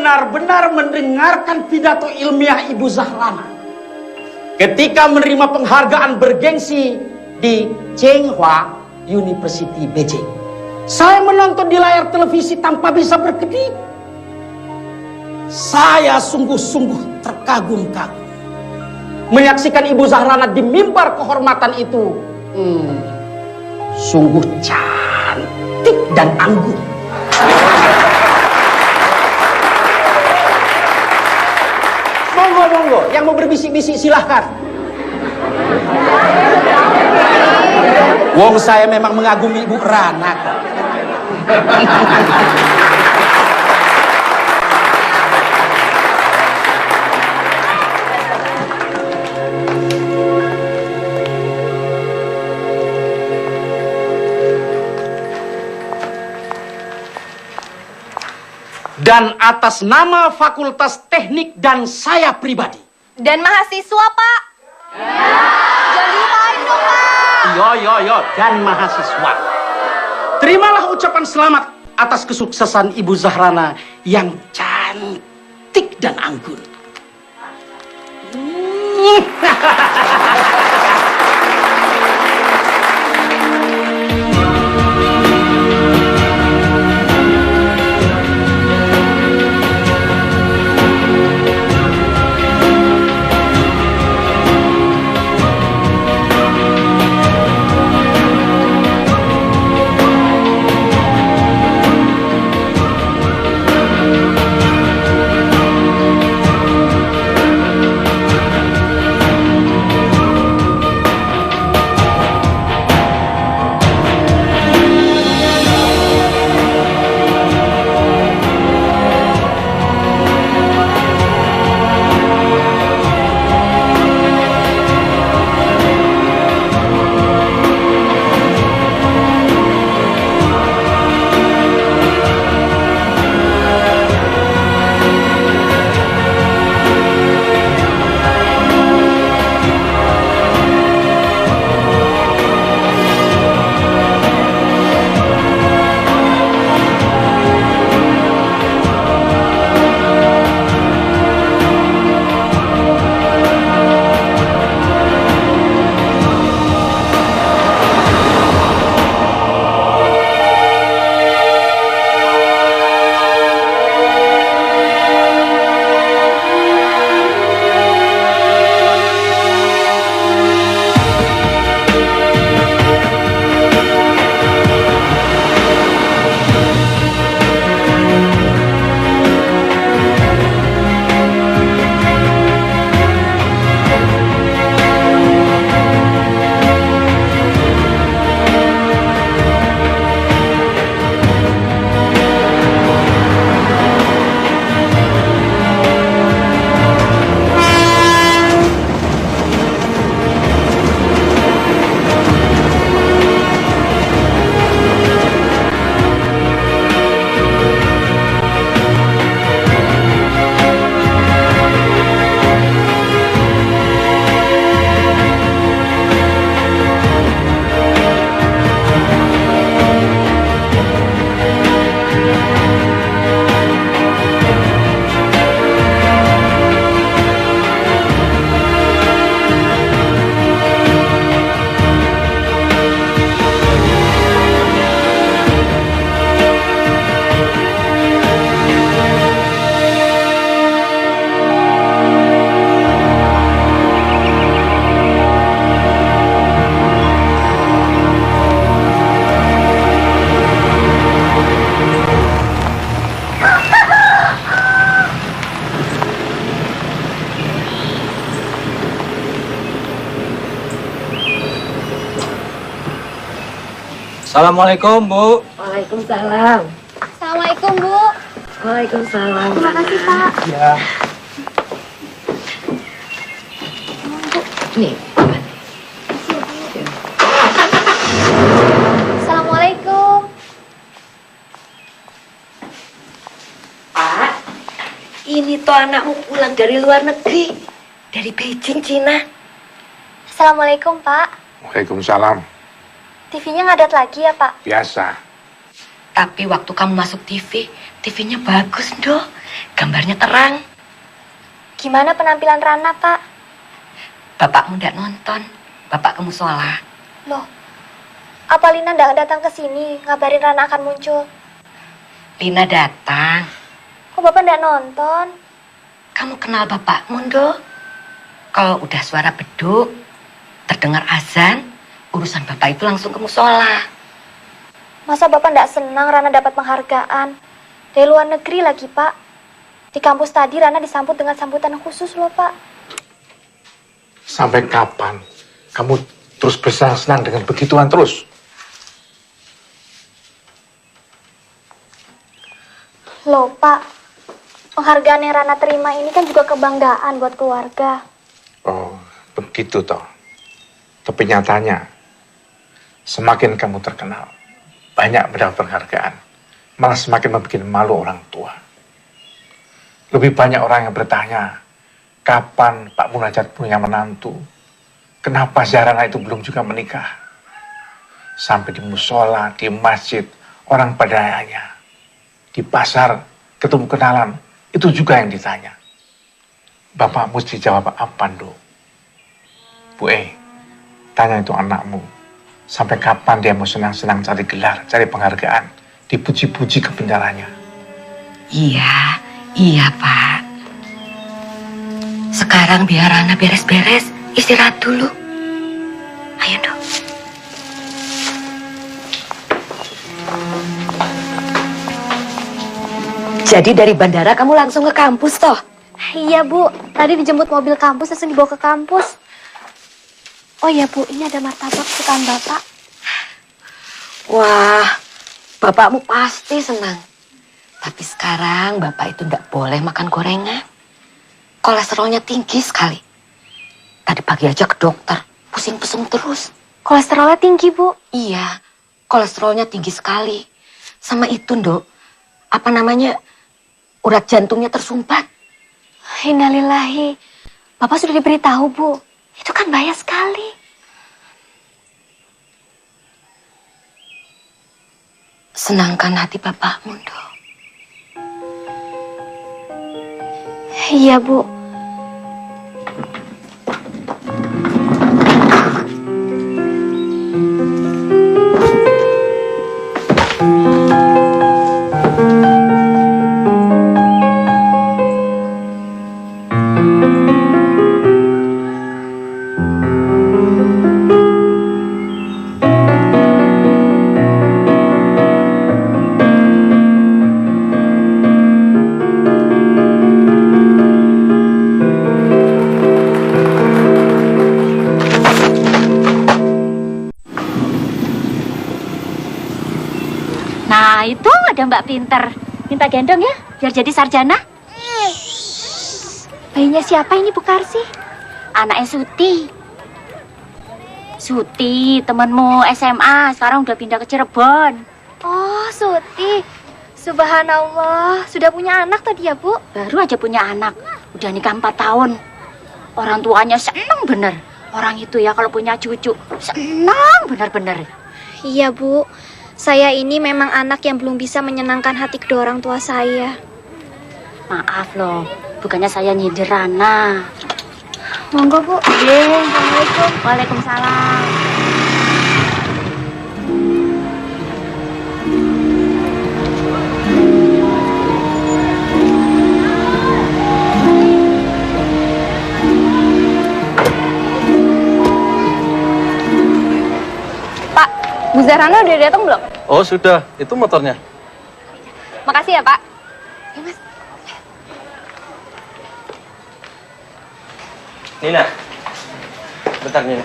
benar-benar mendengarkan pidato ilmiah Ibu Zahrana ketika menerima penghargaan bergengsi di Tsinghua University Beijing. Saya menonton di layar televisi tanpa bisa berkedip. Saya sungguh-sungguh terkagum-kagum menyaksikan Ibu Zahrana di mimbar kehormatan itu. Sungguh cantik dan anggun. Monggo, yang mau berbisik-bisik silahkan. Wong saya memang mengagumi Ibu Rana kok. Dan atas nama Fakultas Teknik dan saya pribadi. Dan mahasiswa, Pak. Ya. Jangan dilupain dong, Pak. Yo. Dan mahasiswa. Terimalah ucapan selamat atas kesuksesan Ibu Zahrana yang cantik dan anggun. Assalamualaikum, Bu. Waalaikumsalam. Assalamualaikum, Bu. Waalaikumsalam. Terima kasih, Pak. Ya. Nih. Assalamualaikum. Pak, ini tuh anakmu pulang dari luar negeri. Dari Beijing, Cina. Assalamualaikum, Pak. Waalaikumsalam. TV-nya ngadat lagi ya, Pak? Biasa. Tapi waktu kamu masuk TV, TV-nya bagus, Dok. Gambarnya terang. Gimana penampilan Rana, Pak? Bapakmu ndak nonton. Bapak ke musola. Loh, apa Lina ndak datang ke sini ngabarin Rana akan muncul? Lina datang. Kok Bapak ndak nonton? Kamu kenal bapakmu, Ndo? Kalau udah suara beduk, terdengar azan, urusan bapak itu langsung ke musola. Masa Bapak ndak senang Rana dapat penghargaan? Dari luar negeri lagi, Pak. Di kampus tadi Rana disambut dengan sambutan khusus loh, Pak. Sampai kapan kamu terus bersenang-senang dengan begituan terus? Loh, Pak. Penghargaan yang Rana terima ini kan juga kebanggaan buat keluarga. Oh, begitu toh. Tapi nyatanya, semakin kamu terkenal, banyak mendapat penghargaan, malah semakin membuat malu orang tua. Lebih banyak orang yang bertanya, kapan Pak Munajat punya menantu? Kenapa Zahrana itu belum juga menikah? Sampai di musola, di masjid, orang pada nanya. Di pasar, ketemu kenalan, itu juga yang ditanya. Bapak mesti jawab apa, Ndo? Bu tanya itu anakmu. Sampai kapan dia mau senang-senang cari gelar, cari penghargaan, dipuji-puji kebenarannya. Iya Pak. Sekarang biar Rana beres-beres, istirahat dulu. Ayo dong. Jadi dari bandara kamu langsung ke kampus toh? Iya, Bu. Tadi dijemput mobil kampus, langsung dibawa ke kampus. Oh iya, Bu. Ini ada martabak kesukaan Bapak. Wah, bapakmu pasti senang. Tapi sekarang bapak itu tidak boleh makan gorengan. Kolesterolnya tinggi sekali. Tadi pagi aja ke dokter, pusing-pusing terus. Kolesterolnya tinggi, Bu. Iya, kolesterolnya tinggi sekali. Sama itu, Nduk. Apa namanya? Urat jantungnya tersumbat. Innalillahi. Bapak sudah diberitahu, Bu. Itu kan bahaya sekali. Senangkan hati bapakmu, Nduk. Iya, Bu. Nah, itu ada Mbak Pinter. Minta gendong ya, biar jadi sarjana. Bayinya siapa ini, Bu Karsi? Anaknya Suti. Suti, temanmu SMA, sekarang udah pindah ke Cirebon. Oh, Suti. Subhanallah, sudah punya anak tadi ya, Bu? Baru aja punya anak, udah nikah 4 tahun. Orang tuanya seneng bener. Orang itu ya kalau punya cucu, senang bener-bener. Iya, Bu. Saya ini memang anak yang belum bisa menyenangkan hati kedua orang tua saya. Maaf loh, bukannya saya nyindir Rana. Monggo, Bu. Assalamualaikum. Waalaikumsalam. Pak, Bu Zahrana udah datang belum? Oh sudah, itu motornya. Makasih ya, Pak. Ya, Mas. Nina, bentar Nina.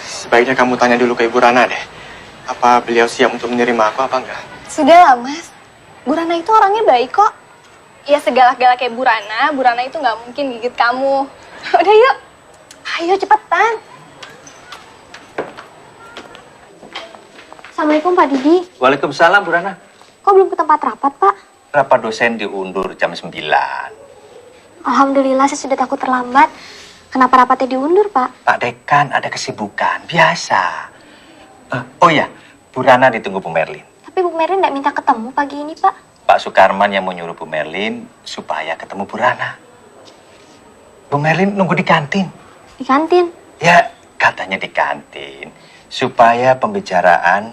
Sebaiknya kamu tanya dulu ke Ibu Rana deh. Apa beliau siap untuk menerima aku apa enggak? Sudahlah, Mas. Bu Rana itu orangnya baik kok. Ya segalak-galak kayak Bu Rana itu nggak mungkin gigit kamu. Udah yuk. Ayo cepetan. Assalamualaikum Pak Didi. Waalaikumsalam Bu Rana. Kok belum ke tempat rapat, Pak? Rapat dosen diundur jam 9. Alhamdulillah, saya sudah takut terlambat. Kenapa rapatnya diundur, Pak? Pak Dekan ada kesibukan, biasa. Oh ya, Bu Rana ditunggu Bu Merlin. Tapi Bu Merin nggak minta ketemu pagi ini, Pak. Pak Sukarman yang menyuruh Bu Merlin supaya ketemu Bu Rana. Bu Merlin nunggu di kantin. Di kantin? Ya, katanya di kantin. Supaya pembicaraan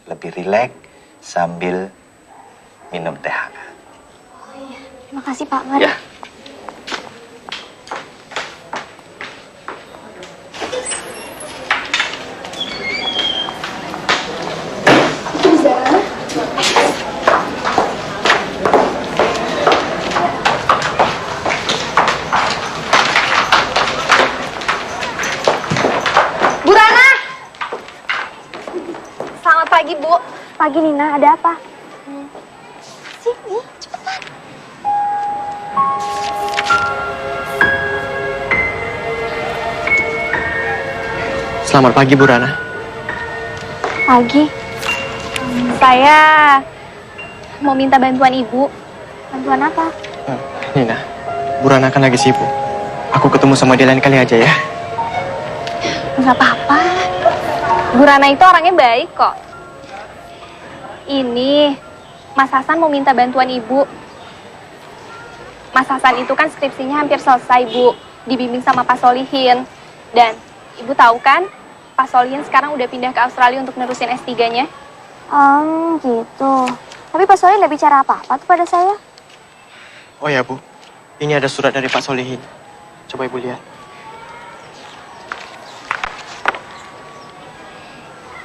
lebih rileks sambil minum teh hangat. Terima kasih Pak, mari. Ya. Bu Rana! Selamat pagi, Bu. Pagi, Nina. Ada apa? Sini, cepetan. Selamat pagi, Bu Rana. Pagi. Saya mau minta bantuan Ibu. Bantuan apa? Nina, Bu Rana kan lagi sibuk. Aku ketemu sama dia lain kali aja ya. Nggak apa-apa. Bu Rana itu orangnya baik kok. Ini, Mas Hasan mau minta bantuan Ibu. Mas Hasan itu kan skripsinya hampir selesai, Bu. Dibimbing sama Pak Solihin. Dan Ibu tahu kan, Pak Solihin sekarang udah pindah ke Australia untuk nerusin S3-nya. Gitu. Tapi Pak Solihin nggak bicara apa-apa tuh pada saya. Oh ya, Bu. Ini ada surat dari Pak Solihin. Coba Ibu lihat.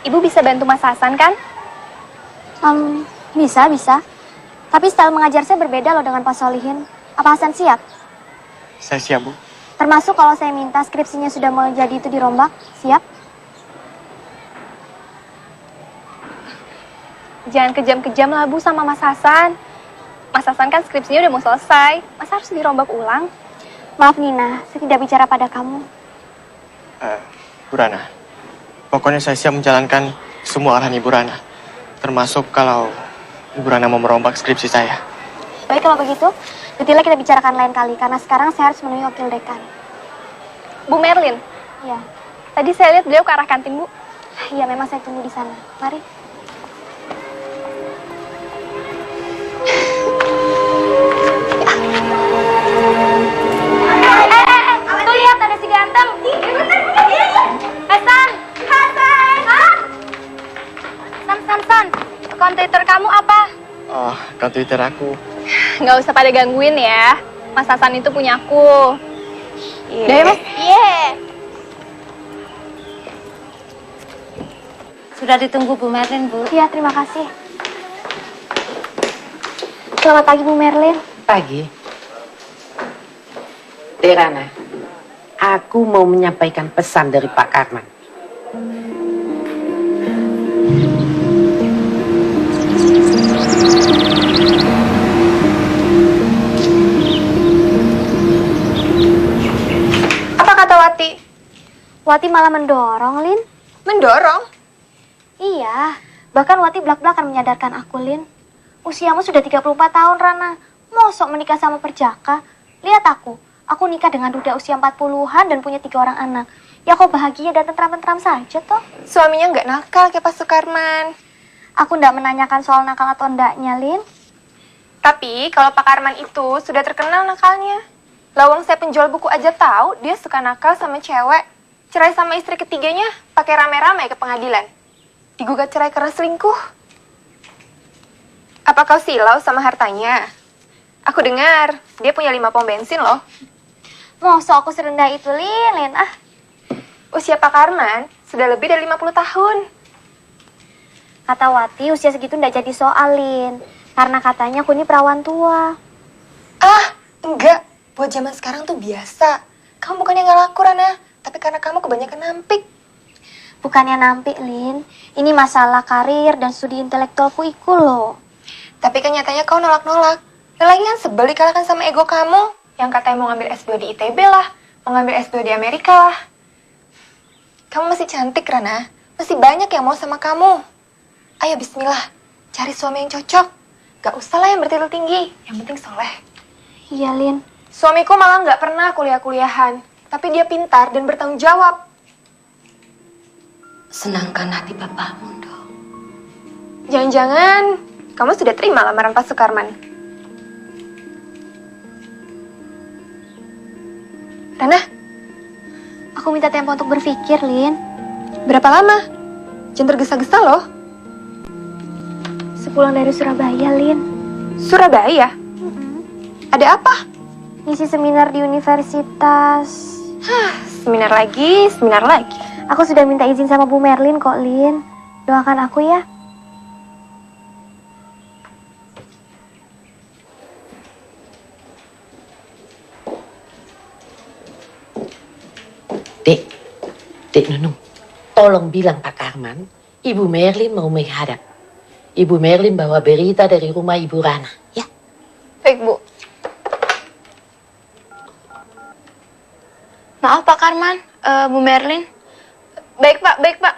Ibu bisa bantu Mas Hasan kan? Bisa. Tapi style mengajar saya berbeda loh dengan Pak Solihin. Apa Hasan siap? Saya siap, Bu. Termasuk kalau saya minta skripsinya sudah mau jadi itu dirombak, siap? Jangan kejam-kejam lah Bu sama Mas Hasan. Mas Hasan kan skripsinya udah mau selesai. Masa harus dirombak ulang? Maaf Nina, saya tidak bicara pada kamu. Bu Rana, pokoknya saya siap menjalankan semua arahan Ibu Rana. Termasuk kalau Ibu Rana mau merombak skripsi saya. Baik kalau begitu, detailnya kita bicarakan lain kali. Karena sekarang saya harus menemui wakil dekan. Bu Merlin? Iya. Tadi saya lihat beliau ke arah kantin, Bu. Iya, memang saya tunggu di sana. Mari. Tuh lihat ada si ganteng. Hasan. San. Akun Twitter kamu apa? Oh, akun Twitter aku. Nggak usah pada gangguin ya. Mas Hasan itu punya aku. Udah ya, Mas? Sudah ditunggu Bu Merlin, Bu. Iya, terima kasih. Selamat pagi, Bu Merlin. Pagi. Derana, aku mau menyampaikan pesan dari Pak Karman. Apa kata Wati? Wati malah mendorong, Lin. Mendorong? Iya, bahkan Wati belak-belakan menyadarkan aku, Lin. Usiamu sudah 34 tahun, Rana. Mosok menikah sama perjaka? Lihat aku nikah dengan duda usia 40-an dan punya 3 orang anak. Ya kok bahagia dan tentram-tentram saja toh. Suaminya nggak nakal kayak Pak Sukarman. Aku nggak menanyakan soal nakal atau enggaknya, Lin. Tapi kalau Pak Karman itu sudah terkenal nakalnya. Lawang saya penjual buku aja tahu dia suka nakal sama cewek. Cerai sama istri ketiganya pakai rame-rame ke pengadilan. Digugat cerai karena selingkuh. Apa kau silau sama hartanya? Aku dengar dia punya 5 pom bensin loh. Masa aku serendah itu, Lin? Usia Pak Karman sudah lebih dari 50 tahun. Kata Wati, usia segitu nggak jadi soal, Lin. Karena katanya aku ini perawan tua. Enggak. Buat zaman sekarang tuh biasa. Kamu bukannya nggak laku, Rana. Tapi karena kamu kebanyakan nampik. Bukannya nampik, Lin. Ini masalah karir dan studi intelektualku iku loh. Tapi kan nyatanya kau nolak-nolak. Lagi kan sebel dikalahkan sama ego kamu. Yang katanya mau ngambil S2 di ITB lah. Mau ngambil S2 di Amerika lah. Kamu masih cantik, Rana. Masih banyak yang mau sama kamu. Ayo bismillah. Cari suami yang cocok. Gak usah lah yang bertitel tinggi. Yang penting soleh. Iya, Lin. Suamiku malah gak pernah kuliah-kuliahan. Tapi dia pintar dan bertanggung jawab. Senangkan hati bapakmu dong. Jangan-jangan kamu sudah terima lamaran Pak Sukarman. Rana, aku minta tempo untuk berpikir, Lin. Berapa lama? Jangan tergesa-gesa loh. Sepulang dari Surabaya, Lin. Surabaya? Ada apa? Ngisi seminar di universitas. Seminar lagi, seminar lagi. Aku sudah minta izin sama Bu Merlin kok, Lin. Doakan aku ya. Dek Nunung, tolong bilang Pak Karman, Ibu Merlin mau menghadap. Ibu Merlin bawa berita dari rumah Ibu Rana, ya? Baik, Bu. Maaf Pak Karman, Bu Merlin. Baik, Pak. Baik, Pak.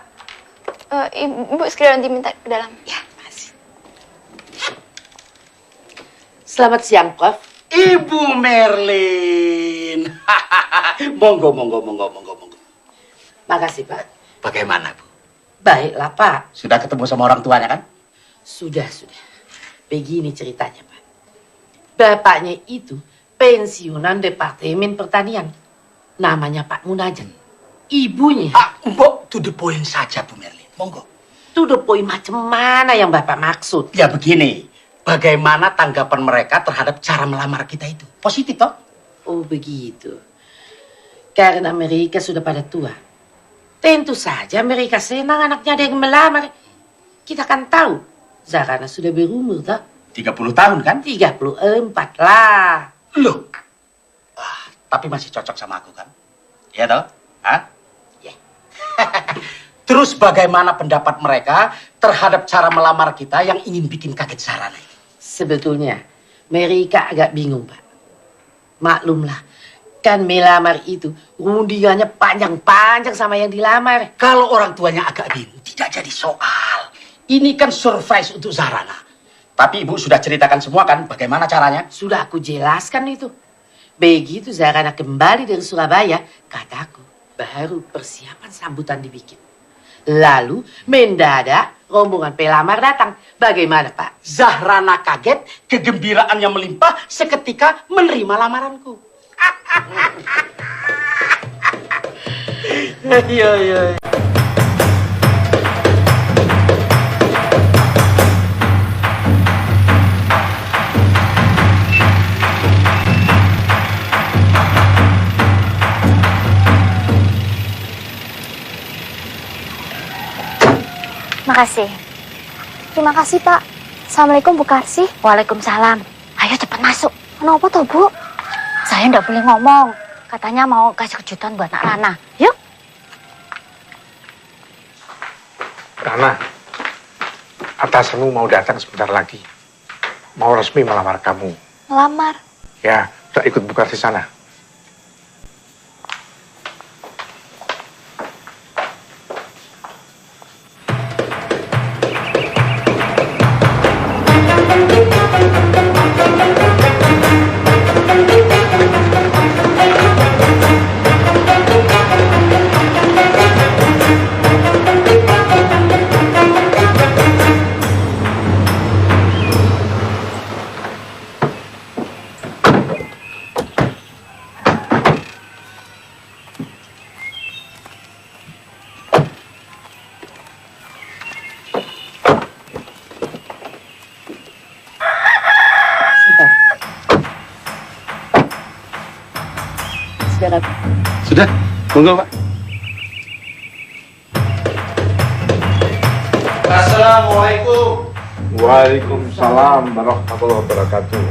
Ibu segera nanti minta ke dalam. Ya, makasih. Selamat siang, Prof. Ibu Merlin. Monggo. Makasih, Pak. Bagaimana, Bu? Baiklah, Pak. Sudah ketemu sama orang tuanya, kan? Sudah. Begini ceritanya, Pak. Bapaknya itu pensiunan Departemen Pertanian. Namanya Pak Munajen. Ibunya... Mbok, to the point saja, Bu Merlin. Monggo. To the point macam mana yang Bapak maksud? Ya begini, bagaimana tanggapan mereka terhadap cara melamar kita itu? Positif, toh? Oh, begitu. Karena mereka sudah pada tua. Tentu saja mereka senang anaknya ada yang melamar. Kita kan tahu, Zarana sudah berumur, toh? 30 tahun, kan? 34 lah. Loh. Tapi masih cocok sama aku, kan? Iya, toh? Hah? Ya. Terus bagaimana pendapat mereka terhadap cara melamar kita yang ingin bikin kaget Zarana itu? Sebetulnya, mereka agak bingung, Pak. Maklumlah, kan melamar itu rundingannya panjang-panjang sama yang dilamar. Kalau orang tuanya agak bingung, tidak jadi soal. Ini kan surprise untuk Zarana. Tapi ibu sudah ceritakan semua kan bagaimana caranya? Sudah aku jelaskan itu. Begitu Zarana kembali dari Surabaya, kataku, baru persiapan sambutan dibikin. Lalu mendadak rombongan pelamar datang. Bagaimana, Pak? Zahrana kaget, kegembiraannya melimpah seketika menerima lamaranku. Iya. Makasih. Terima kasih Pak. Assalamualaikum Bu Karsi. Waalaikumsalam. Ayo cepat masuk. Kenapa toh Bu? Saya nggak boleh ngomong. Katanya mau kasih kejutan buat Nak Rana. Yuk. Rana, atasanmu mau datang sebentar lagi. Mau resmi melamar kamu. Melamar. Ya, udah ikut buka di sana. Sudah, monggo Pak. Assalamualaikum. Waalaikumsalam warahmatullahi wabarakatuh.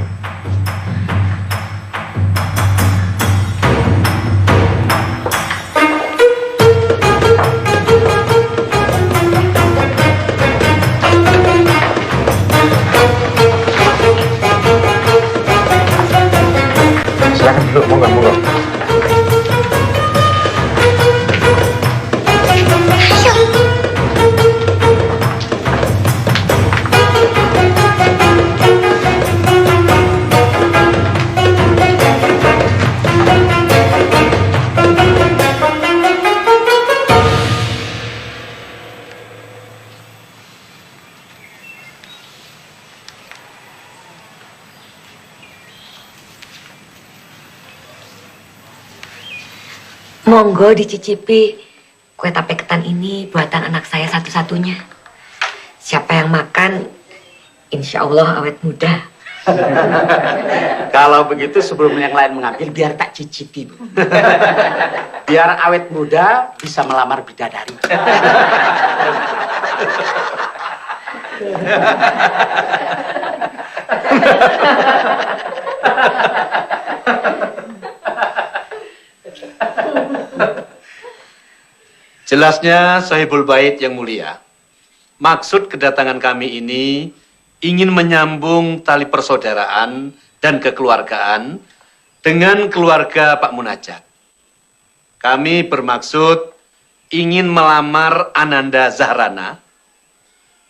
Silakan duduk, monggo. Monggo dicicipi kue tape ketan ini buatan anak saya satu-satunya. Siapa yang makan, insya Allah awet muda. Kalau begitu sebelum yang lain mengambil, biar tak cicipi, Bu. Biar awet muda bisa melamar bidadari. Jelasnya Sahibul Bait yang mulia, maksud kedatangan kami ini ingin menyambung tali persaudaraan dan kekeluargaan dengan keluarga Pak Munajat. Kami bermaksud ingin melamar Ananda Zahrana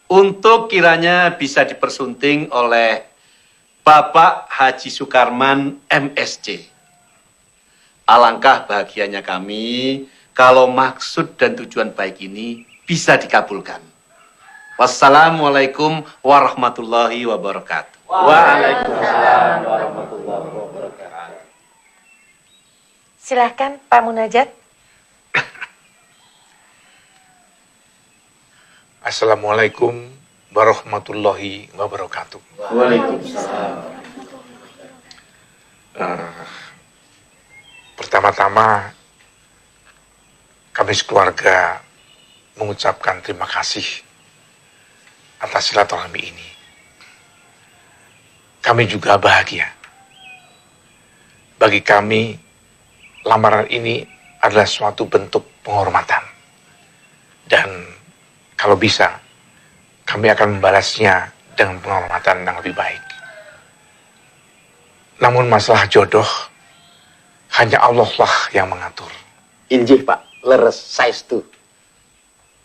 untuk kiranya bisa dipersunting oleh Bapak Haji Sukarman MSc. Alangkah bahagianya kami kalau maksud dan tujuan baik ini bisa dikabulkan. Wassalamualaikum warahmatullahi wabarakatuh. Waalaikumsalam warahmatullahi wabarakatuh. Silahkan Pak Munajat. Assalamualaikum warahmatullahi wabarakatuh. Waalaikumsalam. Pertama-tama, kami sekeluarga mengucapkan terima kasih atas silaturahmi ini. Kami juga bahagia. Bagi kami, lamaran ini adalah suatu bentuk penghormatan. Dan kalau bisa, kami akan membalasnya dengan penghormatan yang lebih baik. Namun masalah jodoh, hanya Allah lah yang mengatur. Injih, Pak, leres saestu.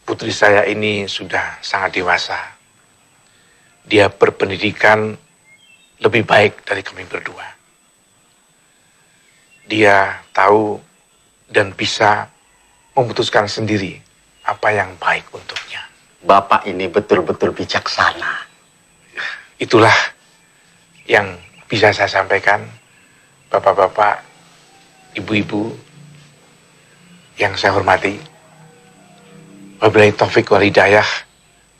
Putri saya ini sudah sangat dewasa. Dia berpendidikan lebih baik dari kami berdua. Dia tahu dan bisa memutuskan sendiri apa yang baik untuknya. Bapak ini betul-betul bijaksana. Itulah yang bisa saya sampaikan, bapak-bapak, ibu-ibu yang saya hormati. Wabillahi taufiq wal hidayah.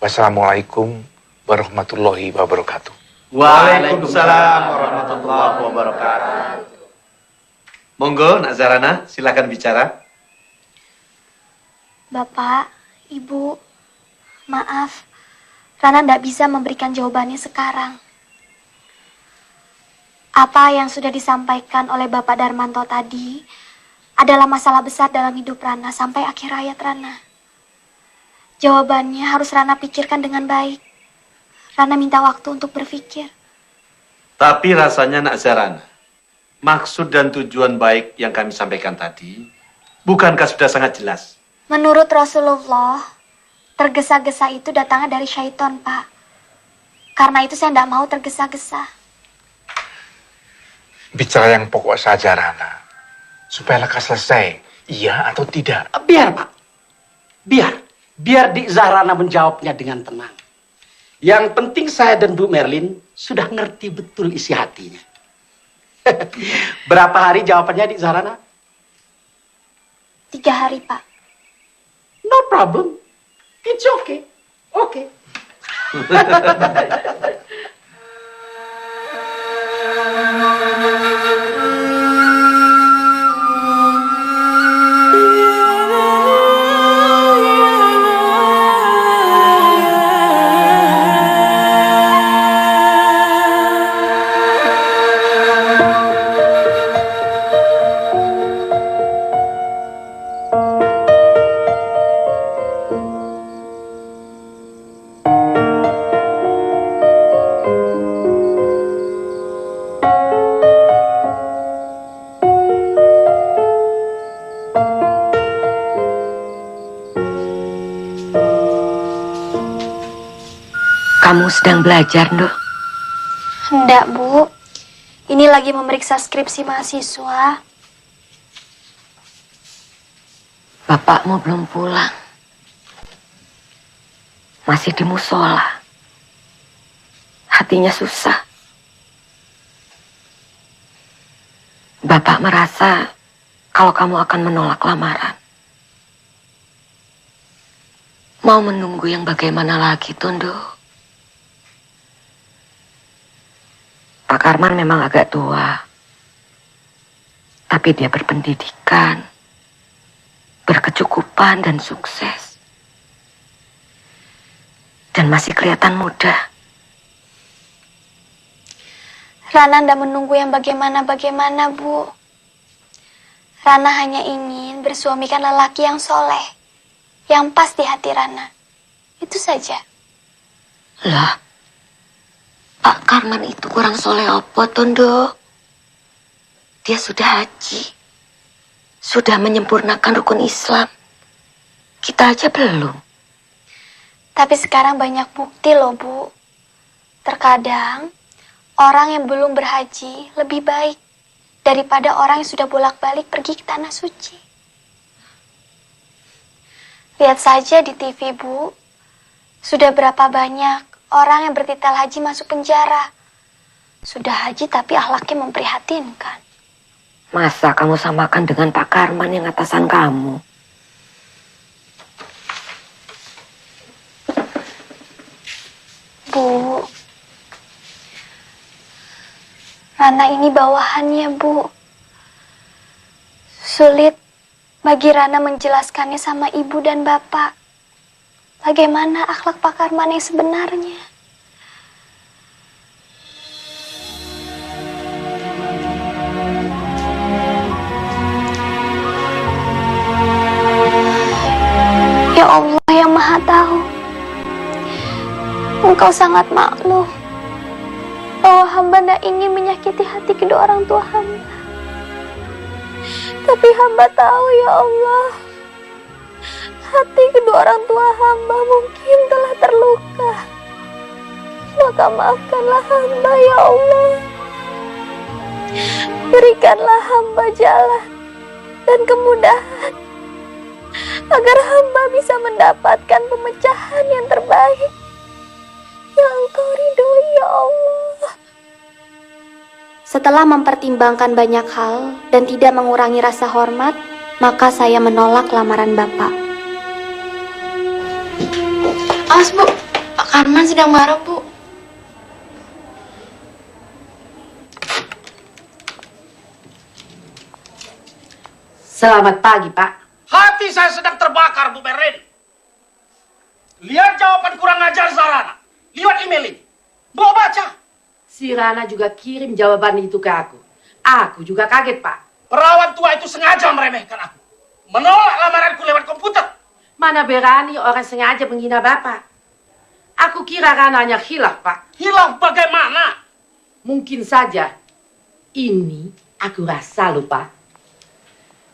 Wassalamualaikum warahmatullahi wabarakatuh. Waalaikumsalam warahmatullahi wabarakatuh. Monggo, Nak Zahrana, silakan bicara. Bapak, Ibu, maaf. Rana tidak bisa memberikan jawabannya sekarang. Apa yang sudah disampaikan oleh Bapak Darmanto tadi adalah masalah besar dalam hidup Rana sampai akhir hayat Rana. Jawabannya harus Rana pikirkan dengan baik. Rana minta waktu untuk berpikir. Tapi rasanya Nak Zahrana, maksud dan tujuan baik yang kami sampaikan tadi, bukankah sudah sangat jelas? Menurut Rasulullah, tergesa-gesa itu datangnya dari syaitan, Pak. Karena itu saya tidak mau tergesa-gesa. Bicara yang pokok saja, Rana. Supaya lekas selesai, iya atau tidak? Biar, Pak. Biar Dik Zahrana menjawabnya dengan tenang. Yang penting saya dan Bu Merlin sudah ngerti betul isi hatinya. Berapa hari jawabannya, Dik Zahrana? 3 hari, Pak. No problem. It's okay. Okay. Kamu sedang belajar, Nduk? Hendak, Bu. Ini lagi memeriksa skripsi mahasiswa. Bapakmu belum pulang. Masih di musola. Hatinya susah. Bapak merasa kalau kamu akan menolak lamaran. Mau menunggu yang bagaimana lagi, Tondo? Pak Karman memang agak tua, tapi dia berpendidikan, berkecukupan dan sukses. Dan masih kelihatan muda. Rana ndak menunggu yang bagaimana-bagaimana, Bu. Rana hanya ingin bersuamikan lelaki yang soleh, yang pas di hati Rana. Itu saja. Lah, Pak Karman itu kurang soleh apa, Tondo? Dia sudah haji. Sudah menyempurnakan rukun Islam. Kita aja belum. Tapi sekarang banyak bukti loh, Bu. Terkadang, orang yang belum berhaji lebih baik daripada orang yang sudah bolak-balik pergi ke tanah suci. Lihat saja di TV, Bu. Sudah berapa banyak orang yang bertitel haji masuk penjara. Sudah haji tapi akhlaknya memprihatinkan. Masa kamu samakan dengan Pak Karman yang atasan kamu? Bu, Rana ini bawahannya, Bu. Sulit bagi Rana menjelaskannya sama ibu dan bapak. Bagaimana akhlak Pak Karman yang sebenarnya. Ya Allah yang Maha Tahu, Engkau sangat maklum bahwa hamba tidak ingin menyakiti hati kedua orang tua hamba. Tapi hamba tahu, ya Allah, hati kedua orang tua hamba mungkin telah terluka. Maka maafkanlah hamba, ya Allah. Berikanlah hamba jalan dan kemudahan agar hamba bisa mendapatkan pemecahan yang terbaik yang Engkau ridhoi, ya Allah. Setelah mempertimbangkan banyak hal dan tidak mengurangi rasa hormat, maka saya menolak lamaran Bapak. Awas, Bu. Pak Karman sedang marah, Bu. Selamat pagi, Pak. Hati saya sedang terbakar, Bu Merlin. Lihat jawaban kurang ajar Zarana. Lihat email ini. Bawa baca. Si Rana juga kirim jawaban itu ke aku. Aku juga kaget, Pak. Perawan tua itu sengaja meremehkan aku. Menolak lamaranku lewat komputer. Mana berani orang sengaja menghina Bapak. Aku kira Rana hanya hilaf, Pak. Hilaf bagaimana? Mungkin saja. Ini aku rasa lupa.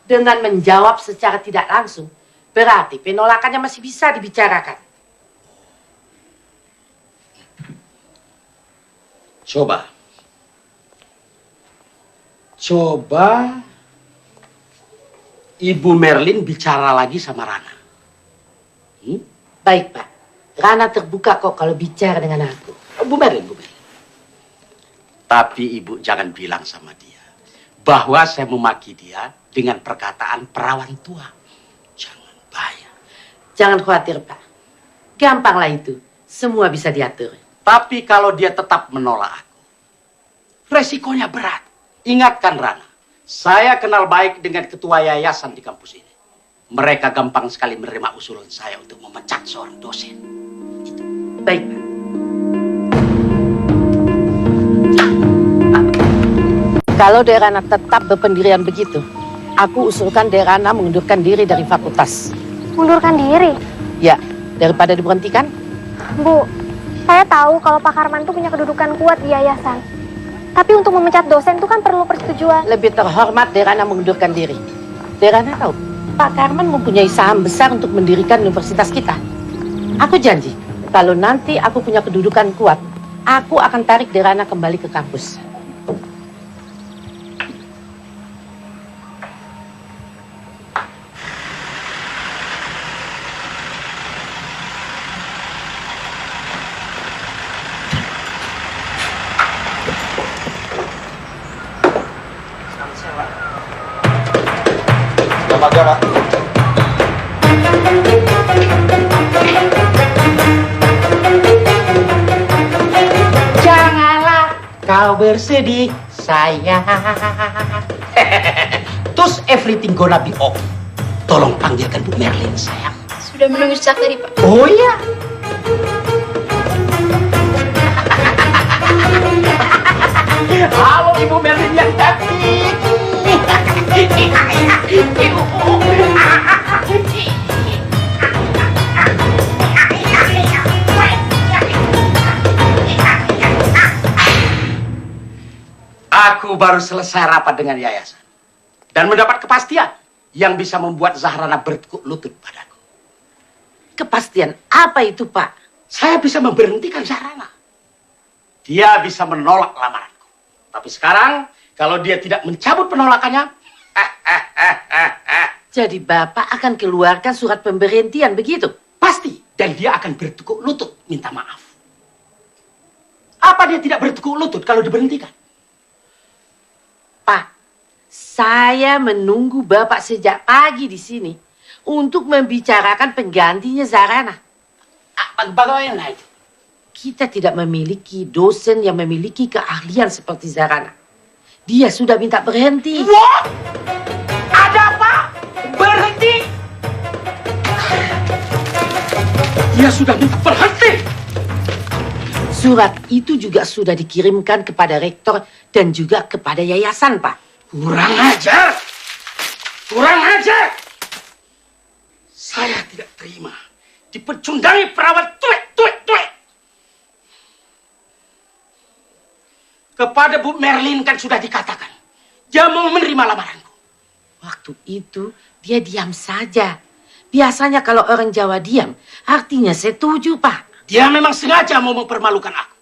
Dengan menjawab secara tidak langsung, berarti penolakannya masih bisa dibicarakan. Coba Ibu Merlin bicara lagi sama Rana. Baik, Pak. Rana terbuka kok kalau bicara dengan aku. Bu Merlin. Tapi Ibu jangan bilang sama dia bahwa saya memaki dia dengan perkataan perawan tua. Jangan, bahaya. Jangan khawatir, Pak. Gampanglah itu. Semua bisa diatur. Tapi kalau dia tetap menolak aku, resikonya berat. Ingatkan Rana, saya kenal baik dengan ketua yayasan di kampus ini. Mereka gampang sekali menerima usulan saya untuk memecat seorang dosen. Baik, Pak. Kalau Derana tetap berpendirian begitu, aku usulkan Derana mengundurkan diri dari fakultas. Mundurkan diri? Ya, daripada diberhentikan. Bu, saya tahu kalau Pak Karman itu punya kedudukan kuat di yayasan. Tapi untuk memecat dosen itu kan perlu persetujuan. Lebih terhormat Derana mengundurkan diri. Derana tahu, Pak Karman mempunyai saham besar untuk mendirikan universitas kita. Aku janji, kalau nanti aku punya kedudukan kuat, aku akan tarik Derana kembali ke kampus. aja, Pak. Janganlah kau bersedih, sayang. Terus everything gonna be okay. Tolong panggilkan Bu Merlin, sayang. Sudah menunggu sejak tadi, Pak. Oh iya. Halo Ibu Merlin yang cantik. Aku baru selesai rapat dengan yayasan dan mendapat kepastian yang bisa membuat Zahrana bertekuk lutut padaku. Kepastian apa itu, Pak? Saya bisa memberhentikan Zahrana. Dia bisa menolak lamaranku. Tapi sekarang, kalau dia tidak mencabut penolakannya, Jadi Bapak akan keluarkan surat pemberhentian, begitu? pasti. Dan dia akan bertekuk lutut minta maaf. Apa dia tidak bertekuk lutut kalau diberhentikan? Pak, saya menunggu Bapak sejak pagi di sini untuk membicarakan penggantinya Zahrana. Bagaimana itu? Kita tidak memiliki dosen yang memiliki keahlian seperti Zahrana. Dia sudah minta berhenti. What? Ada apa? Berhenti? Dia sudah minta berhenti. Surat itu juga sudah dikirimkan kepada rektor dan juga kepada yayasan, Pak. Kurang ajar. Kurang ajar. Saya tidak terima dipecundangi perawat tuik. Kepada Bu Merlin kan sudah dikatakan dia mau menerima lamaranku. Waktu itu dia diam saja. Biasanya kalau orang Jawa diam, artinya setuju, Pak. Dia memang sengaja mau mempermalukan aku.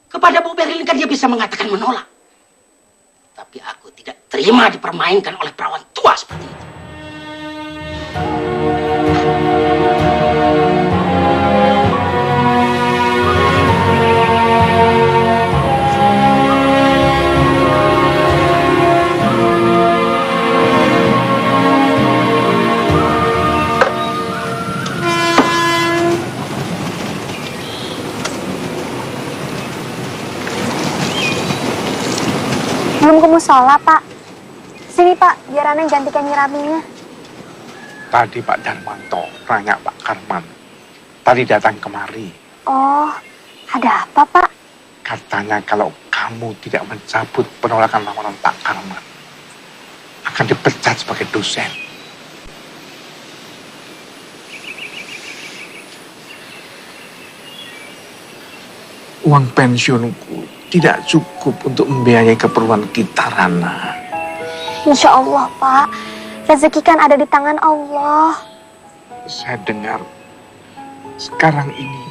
Kepada Bu Merlin kan dia bisa mengatakan menolak. Tapi aku tidak terima dipermainkan oleh perawan tua seperti itu. Belum ke musola, Pak. Sini, Pak, biar Ana gantikan nyirabinya. Tadi Pak Darmanto nanya Pak Karman. Tadi datang kemari. Oh, ada apa, Pak? Katanya kalau kamu tidak mencabut penolakan lamaran Pak Karman, akan dipecat sebagai dosen. Uang pensiunku tidak cukup untuk membiayai keperluan kita, Rana. Insya Allah, Pak. Rezeki kan ada di tangan Allah. Saya dengar sekarang ini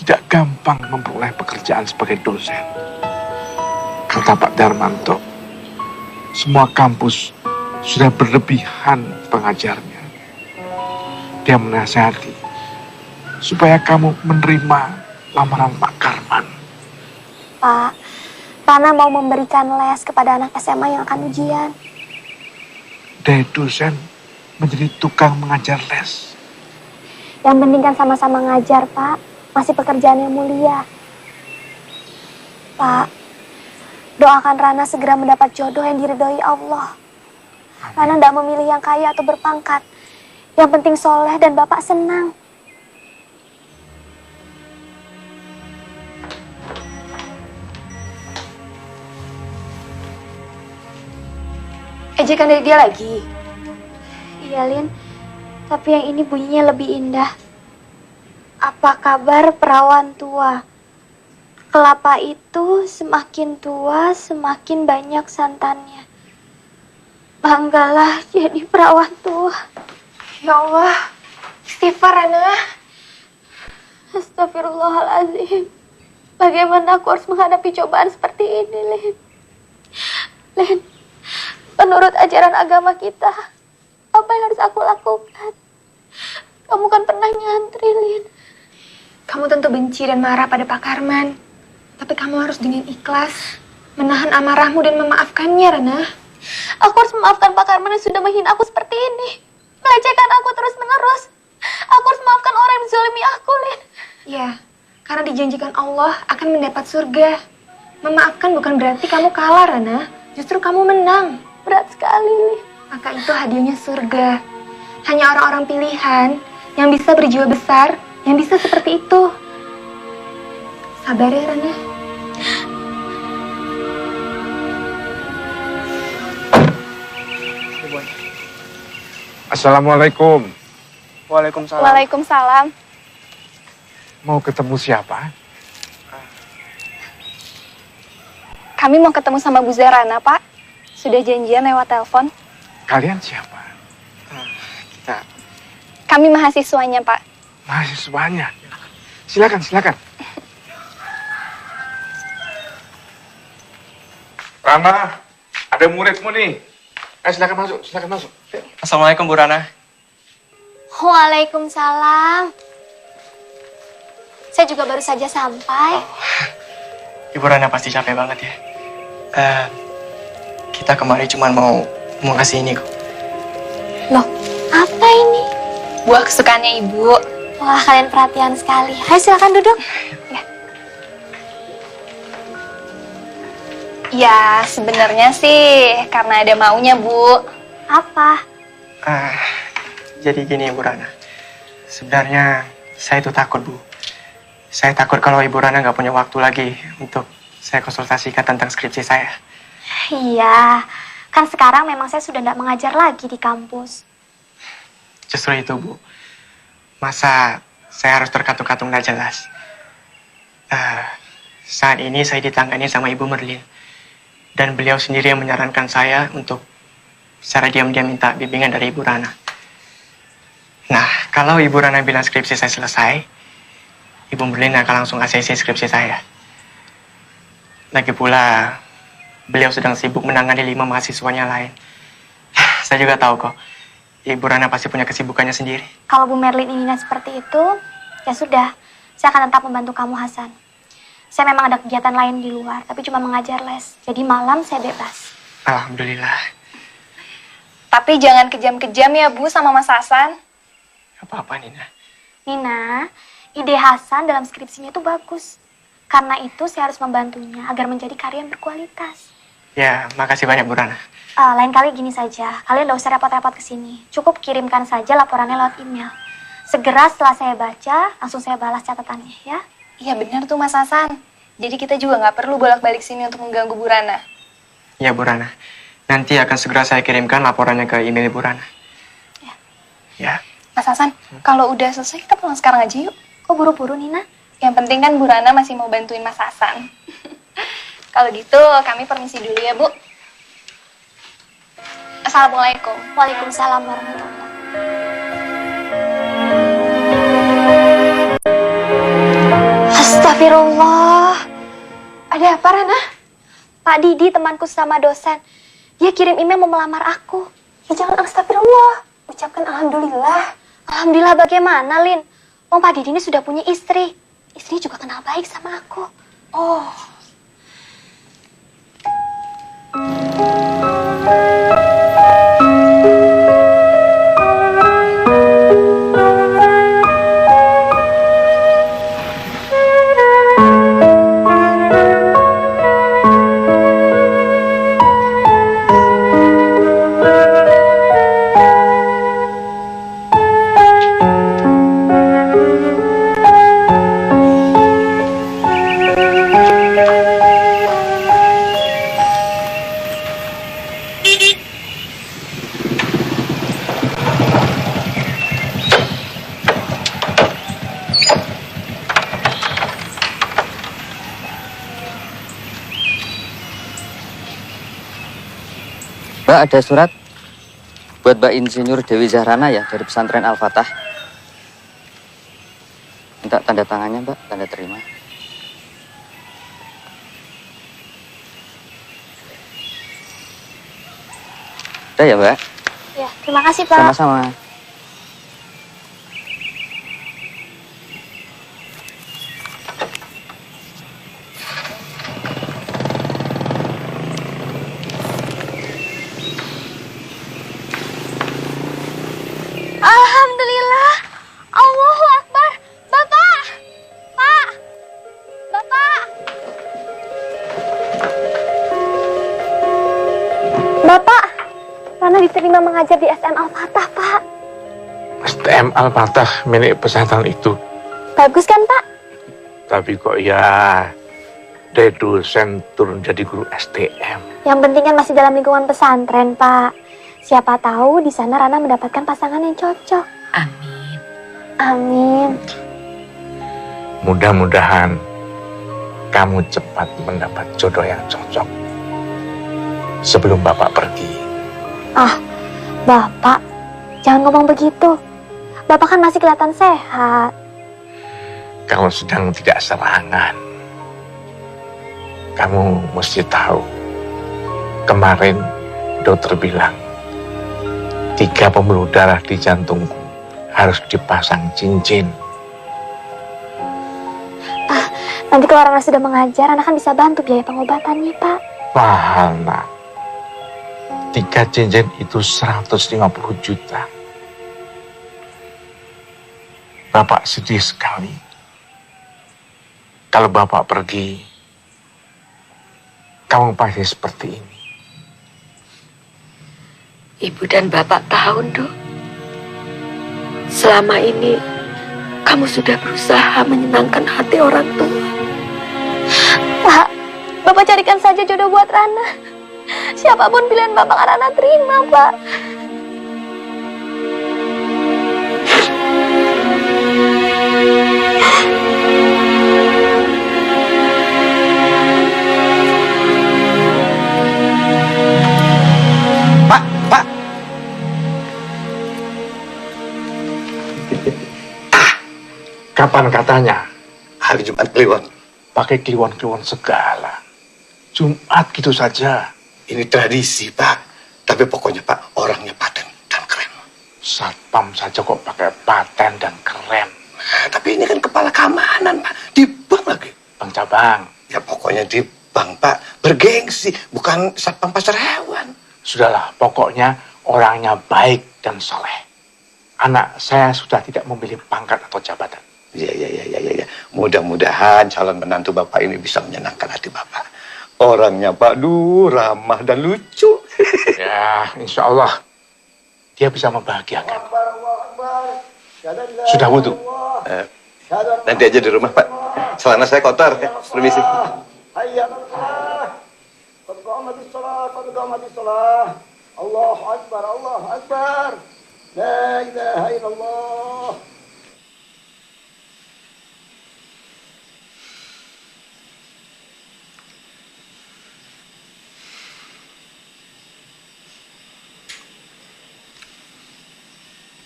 tidak gampang memperoleh pekerjaan sebagai dosen. Kata Pak Darmanto, semua kampus sudah berlebihan pengajarnya. Dia menasihati supaya kamu menerima lamaran Pak Karman. Pak, Rana mau memberikan les kepada anak SMA yang akan ujian. Dari dosen menjadi tukang mengajar les. Yang penting kan sama-sama ngajar, Pak. Masih pekerjaan yang mulia. Pak, doakan Rana segera mendapat jodoh yang diridhoi Allah. Rana tidak memilih yang kaya atau berpangkat. Yang penting soleh dan Bapak senang. Ejekan dari dia lagi. Iya, Lin. Tapi yang ini bunyinya lebih indah. Apa kabar perawan tua? Kelapa itu semakin tua, semakin banyak santannya. Banggalah jadi perawan tua. Ya Allah, istighfar, Rana. Astagfirullahaladzim. Bagaimana aku harus menghadapi cobaan seperti ini, Lin? Lin, menurut ajaran agama kita, apa yang harus aku lakukan? Kamu kan pernah nyantri, Lin. Kamu tentu benci dan marah pada Pak Karman. Tapi kamu harus dengan ikhlas menahan amarahmu dan memaafkannya, Rana. Aku harus memaafkan Pak Karman yang sudah menghina aku seperti ini. Melecehkan aku terus-menerus. Aku harus memaafkan orang yang menzalimi aku, Lin. Ya, karena dijanjikan Allah akan mendapat surga. Memaafkan bukan berarti kamu kalah, Rana. Justru kamu menang. Berat sekali, Lin. Maka itu hadiahnya surga. Hanya orang-orang pilihan yang bisa berjiwa besar, yang bisa seperti itu. Sabar ya, Rana. Assalamualaikum. Waalaikumsalam. Waalaikumsalam. Mau ketemu siapa? Kami mau ketemu sama Bu Zarana, Pak. Sudah janjian lewat telepon. Kalian siapa? Kita Kami mahasiswanya, Pak. Mahasiswanya. Silakan, silakan. Rana, ada muridmu nih. Silakan masuk, silakan masuk. Assalamualaikum Bu Rana. Waalaikumsalam. Saya juga baru saja sampai. Ibu Rana pasti capek banget ya. Kita kemari cuma mau ngasih ini kok. Loh, apa ini? Buah kesukaannya Ibu. Wah, kalian perhatian sekali. Ayo silakan duduk. Ya, sebenarnya sih karena ada maunya, Bu. Apa? Jadi gini Ibu Rana. Sebenarnya saya itu takut Bu. Saya takut kalau Ibu Rana nggak punya waktu lagi untuk saya konsultasikan tentang skripsi saya. Iya, kan sekarang memang saya sudah tidak mengajar lagi di kampus. Justru itu Bu. Masa saya harus terkatung-katung nggak jelas. Saat ini saya ditangani sama Ibu Merlin. Dan beliau sendiri yang menyarankan saya untuk secara diam-diam minta bimbingan dari Ibu Rana. Nah, kalau Ibu Rana bilang skripsi saya selesai, Ibu Merlin akan langsung ACC skripsi saya. Lagi pula, beliau sedang sibuk menangani 5 mahasiswanya lain. Saya juga tahu kok, Ibu Rana pasti punya kesibukannya sendiri. Kalau Bu Merlin inginnya seperti itu, ya sudah. Saya akan tetap membantu kamu, Hasan. Saya memang ada kegiatan lain di luar, tapi cuma mengajar les. Jadi malam saya bebas. Alhamdulillah. Tapi jangan kejam-kejam ya, Bu, sama Mas Hasan. Apa-apa, Nina. Nina, ide Hasan dalam skripsinya itu bagus. Karena itu saya harus membantunya agar menjadi karya yang berkualitas. Ya, makasih banyak Bu Rana. Lain kali gini saja, kalian gak usah repot-repot kesini. Cukup kirimkan saja laporannya lewat email. Segera setelah saya baca, langsung saya balas catatannya ya. Iya benar tuh Mas Hasan. Jadi kita juga nggak perlu bolak-balik sini untuk mengganggu Bu Rana. Ya Bu Rana. Nanti akan segera saya kirimkan laporannya ke email Bu Rana. Ya. Mas Hasan, kalau udah selesai kita pulang sekarang aja yuk. Kok buru-buru Nina? Yang penting kan Bu Rana masih mau bantuin Mas Hasan. Kalau gitu kami permisi dulu ya Bu. Assalamualaikum. Waalaikumsalam warahmatullahi. Astagfirullah. Ada apa, Rana? Pak Didi, temanku sama dosen. Dia kirim email mau melamar aku. Ya jangan astagfirullah. Ucapkan alhamdulillah. Alhamdulillah bagaimana, Lin? Pak Didi ini sudah punya istri. Istrinya juga kenal baik sama aku. Oh. Mbak, ada surat buat Mbak Insinyur Dewi Zahrana ya dari pesantren Al-Fatah. Minta tanda tangannya Mbak, tanda terima. Udah ya Mbak? Ya, terima kasih Pak. Sama-sama. Rana diterima mengajar di STM Al-Fatah, Pak. STM Al-Fatah milik pesantren itu. Bagus kan, Pak? Tapi kok ya dari dosen turun jadi guru STM. Yang penting kan masih dalam lingkungan pesantren, Pak. Siapa tahu di sana Rana mendapatkan pasangan yang cocok. Amin. Amin. Mudah-mudahan kamu cepat mendapat jodoh yang cocok sebelum Bapak pergi. Ah, Bapak, jangan ngomong begitu. Bapak kan masih kelihatan sehat. Kalau sedang tidak serangan, kamu mesti tahu. Kemarin dokter bilang 3 pembuluh darah di jantungku harus dipasang cincin. Nanti kalau Rana sudah mengajar, Rana kan bisa bantu biaya pengobatannya, Pak. Mahal, nak. 3 cincin itu 150 juta. Bapak sedih sekali. Kalau Bapak pergi, kamu pasti seperti ini. Ibu dan Bapak tahu, Dok. Selama ini kamu sudah berusaha menyenangkan hati orang tua. Pak, Bapak carikan saja jodoh buat Rana. Siapapun pilihan Bapak, Rana terima, Pak. Pak. Kapan katanya? Hari Jumat Kliwon. Pakai kliwon-kliwon segala. Jumat gitu saja. Ini tradisi, Pak. Tapi pokoknya, Pak, orangnya paten dan keren. Satpam saja kok pakai paten dan keren. Nah, tapi ini kan kepala keamanan, Pak. Di bank lagi. Bang Cabang. Ya pokoknya di bank, Pak. Bergengsi, bukan satpam pasar hewan. Sudahlah, pokoknya orangnya baik dan soleh. Anak saya sudah tidak memilih pangkat atau jabatan. Ya. Mudah-mudahan calon menantu Bapak ini bisa menyenangkan hati Bapak. Orangnya, Pak, ramah dan lucu. Ya, insya Allah dia bisa membahagiakan. Sudah wudhu? Nanti aja di rumah, Pak. Celana saya kotor. Permisi. Allahu Akbar, Allahu Akbar. La ilaha illallah.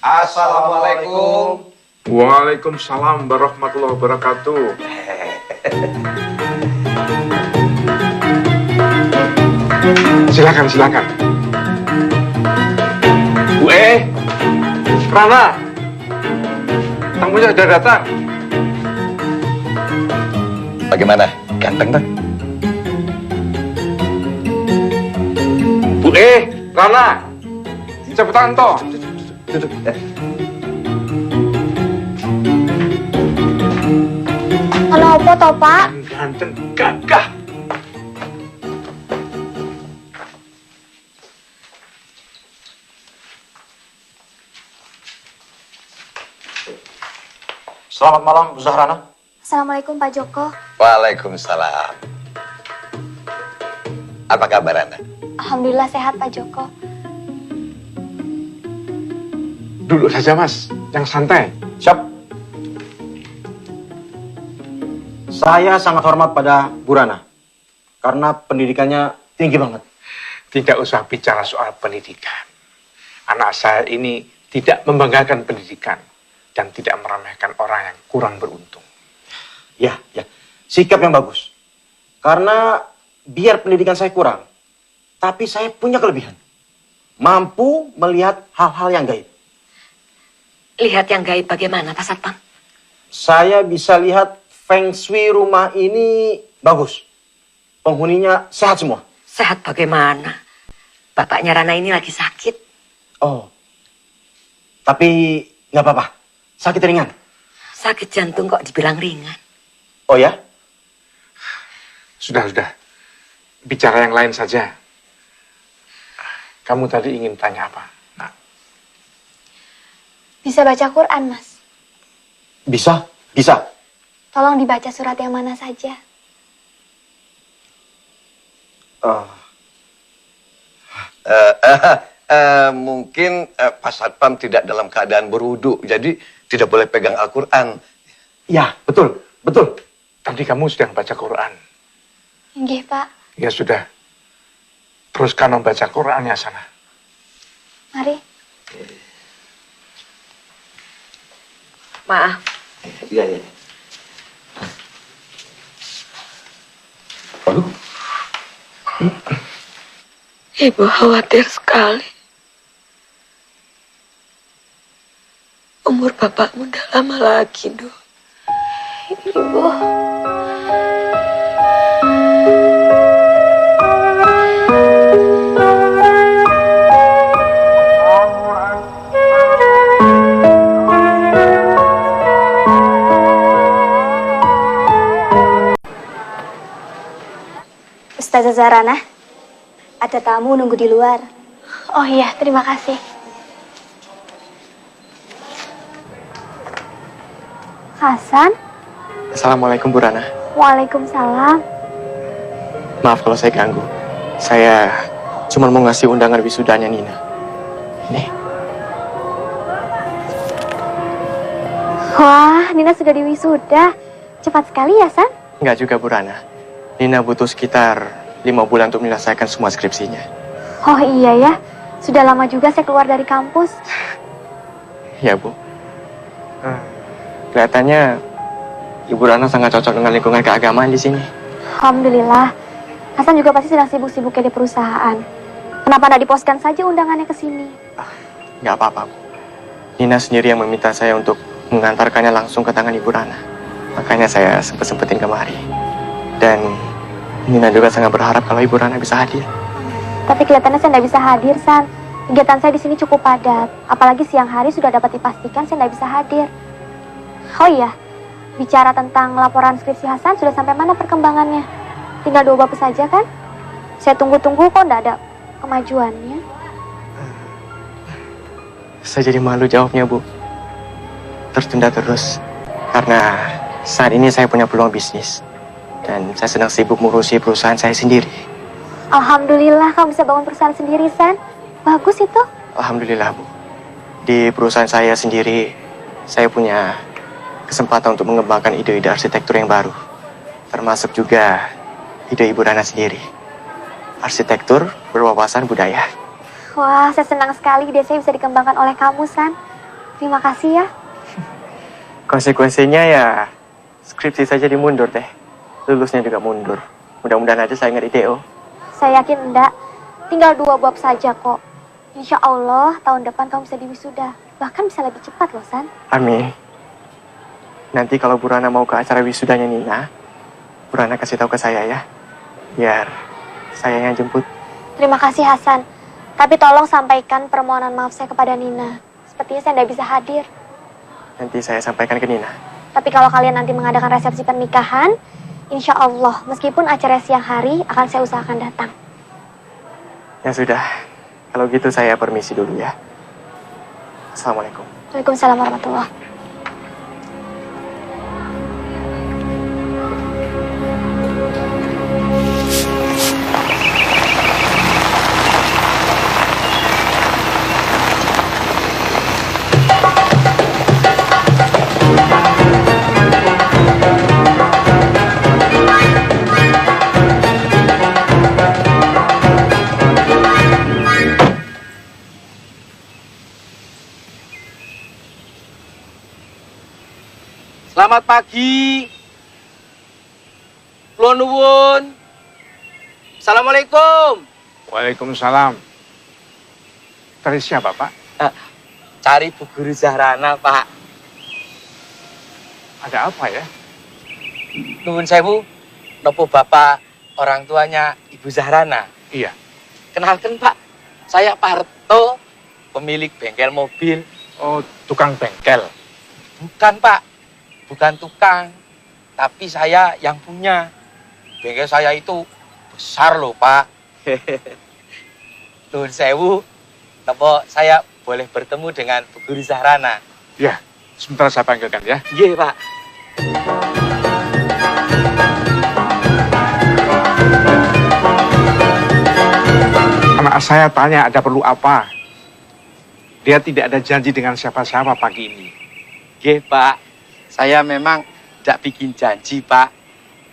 Assalamualaikum. Waalaikumsalam warahmatullahi wabarakatuh. Silakan. Bu Rana, tamunya sudah datang. Bagaimana? Ganteng, Pak? Bu Rana, cepetan toh. Duduk. Kenapa toh, Pak? Ganteng gagah. Selamat malam, Bu Zahrana. Assalamualaikum, Pak Joko. Waalaikumsalam. Apa kabar Anda? Alhamdulillah sehat, Pak Joko. Duduk saja, Mas. Yang santai. Siap. Saya sangat hormat pada Bu Rana. Karena pendidikannya tinggi banget. Tidak usah bicara soal pendidikan. Anak saya ini tidak membanggakan pendidikan dan tidak meremehkan orang yang kurang beruntung. Ya. Sikap yang bagus. Karena biar pendidikan saya kurang, tapi saya punya kelebihan. Mampu melihat hal-hal yang gaib. Lihat yang gaib bagaimana, Pak Satpam? Saya bisa lihat feng shui rumah ini bagus. Penghuninya sehat semua. Sehat bagaimana? Bapaknya Rana ini lagi sakit. Oh, tapi nggak apa-apa. Sakit ringan. Sakit jantung kok dibilang ringan. Oh ya? Sudah. Bicara yang lain saja. Kamu tadi ingin tanya apa? Nah, Bisa baca Quran, Mas? Bisa, bisa. Tolong dibaca surat yang mana saja. Mungkin Pak Satpam tidak dalam keadaan berwudu, jadi tidak boleh pegang Al-Quran. Ya, betul, betul. tadi kamu sedang baca Quran. Nggih, Pak. Ya sudah. Teruskan membaca Qurannya sana. Mari. Maaf. Iya, iya. Ibu khawatir sekali. Umur bapakmu udah lama lagi, Dok. Ibu. Ustazah Zarana, ada tamu nunggu di luar. Oh iya, terima kasih. Hasan? Assalamualaikum Bu Rana. Waalaikumsalam. Maaf kalau saya ganggu. Saya cuma mau ngasih undangan wisudanya Nina. Nih. Wah, Nina sudah diwisuda. Cepat sekali ya, San? Enggak juga Bu Rana. Nina butuh sekitar 5 bulan untuk menyelesaikan semua skripsinya. Oh iya ya, sudah lama juga saya keluar dari kampus. Ya Bu. Kelihatannya Ibu Rana sangat cocok dengan lingkungan keagamaan di sini. Alhamdulillah. Hasan juga pasti sedang sibuk-sibuknya di perusahaan. Kenapa nggak diposkan saja undangannya ke sini? Nggak apa-apa Bu. Nina sendiri yang meminta saya untuk mengantarkannya langsung ke tangan Ibu Rana. Makanya saya sempet-sempetin kemari. Dan Nina juga sangat berharap kalau Ibu Rana bisa hadir. Tapi kelihatannya saya nggak bisa hadir, San. Kegiatan saya di sini cukup padat. Apalagi siang hari sudah dapat dipastikan saya nggak bisa hadir. Oh iya, bicara tentang laporan skripsi Hasan, sudah sampai mana perkembangannya? Tinggal 2 bab saja kan? Saya tunggu-tunggu kok nggak ada kemajuannya. Saya jadi malu jawabnya Bu. Tertunda terus. Karena saat ini saya punya peluang bisnis. Dan saya sedang sibuk mengurusi perusahaan saya sendiri. Alhamdulillah kamu bisa bangun perusahaan sendiri, San. Bagus itu. Alhamdulillah Bu. Di perusahaan saya sendiri, saya punya kesempatan untuk mengembangkan ide-ide arsitektur yang baru. Termasuk juga ide Ibu Rana sendiri. Arsitektur berwawasan budaya. Wah, saya senang sekali ide saya bisa dikembangkan oleh kamu, San. Terima kasih ya. Konsekuensinya ya, skripsi saja dimundur deh. Lulusnya juga mundur. Mudah-mudahan aja saya nggak di DO. Saya yakin enggak. Tinggal 2 bab saja kok. Insya Allah tahun depan kamu bisa diwisuda. Bahkan bisa lebih cepat loh, San. Amin. Nanti kalau Bu Rana mau ke acara wisudanya Nina, Bu Rana kasih tahu ke saya ya. Biar saya yang jemput. Terima kasih, Hasan. Tapi tolong sampaikan permohonan maaf saya kepada Nina. Sepertinya saya tidak bisa hadir. Nanti saya sampaikan ke Nina. Tapi kalau kalian nanti mengadakan resepsi pernikahan, insya Allah, meskipun acara siang hari, akan saya usahakan datang. Ya sudah, kalau gitu saya permisi dulu ya. Assalamualaikum. Waalaikumsalam warahmatullahi. Selamat pagi. Kula nuwun. Assalamualaikum. Waalaikumsalam. Cari siapa, Pak? Cari Bu Guru Zahrana, Pak. Ada apa ya? Nuwun sewu, nopo Bapak orang tuanya Ibu Zahrana? Iya. Kenalkan, Pak. Saya Pak Harto, pemilik bengkel mobil. Oh, tukang bengkel. Bukan, Pak. Bukan tukang, tapi saya yang punya. Bengkel saya itu besar loh, Pak. Nuhun sewu, napa saya boleh bertemu dengan Bu Guru Zahrana? Ya, sebentar saya panggilkan ya. Nggih, Pak. Anak saya tanya ada perlu apa. Dia tidak ada janji dengan siapa-siapa pagi ini. Nggih, Pak. Saya memang tidak bikin janji, Pak.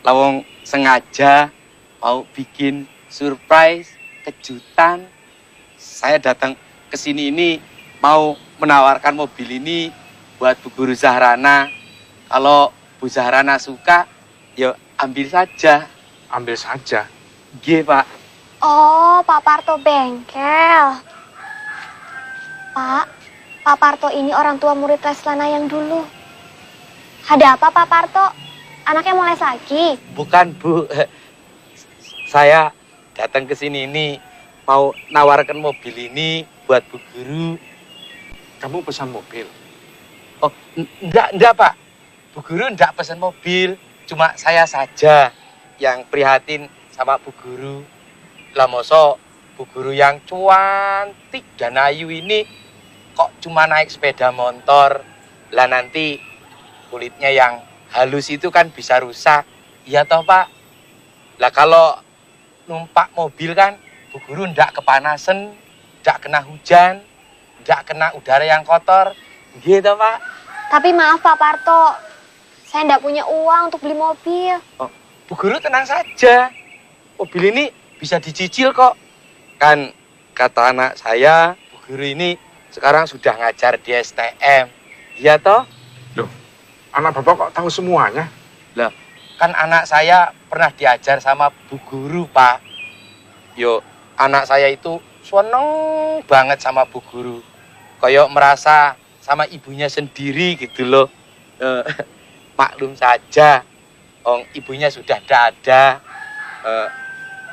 Lawang sengaja mau bikin surprise, kejutan. Saya datang ke sini ini mau menawarkan mobil ini buat Bu Guru Zahrana. Kalau Bu Zahrana suka, ya ambil saja. Ambil saja? Nggih, Pak. Oh, Pak Parto bengkel. Pak Parto ini orang tua murid Leslana yang dulu. Ada apa Pak Parto? Anaknya mau les lagi? Bukan, Bu. Saya datang ke sini ini mau nawarkan mobil ini buat Bu Guru. Kamu pesan mobil? Oh, enggak, Pak. Bu Guru enggak pesan mobil. Cuma saya saja yang prihatin sama Bu Guru. Lah masa Bu Guru yang cantik dan ayu ini kok cuma naik sepeda motor. Lah nanti kulitnya yang halus itu kan bisa rusak. Iya toh, Pak? Lah kalau numpak mobil kan Bu Guru ndak kepanasan, ndak kena hujan, ndak kena udara yang kotor. Gitu, Pak. Tapi maaf Pak Parto, saya ndak punya uang untuk beli mobil. Oh, Bu Guru tenang saja. Mobil ini bisa dicicil kok. Kan kata anak saya, Bu Guru ini sekarang sudah ngajar di STM. Iya toh? Loh, anak Bapak kok tahu semuanya? Lah, kan anak saya pernah diajar sama Bu Guru, Pak. Yo, anak saya itu seneng banget sama Bu Guru. Kayak merasa sama ibunya sendiri gitu loh. Maklum saja, ibunya sudah tidak ada.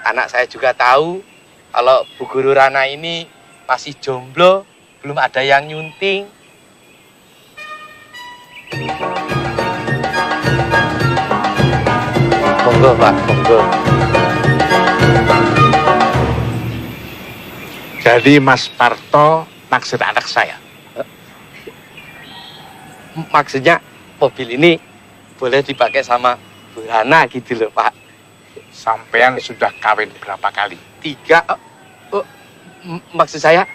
Anak saya juga tahu kalau Bu Guru Rana ini masih jomblo, belum ada yang nyunting. Monggo, Pak, monggo. Jadi Mas Parto naksir anak saya? Maksudnya mobil ini boleh dipakai sama Bu Rana gitu loh, Pak. Sampean sudah kawin berapa kali? 3. Maksud saya,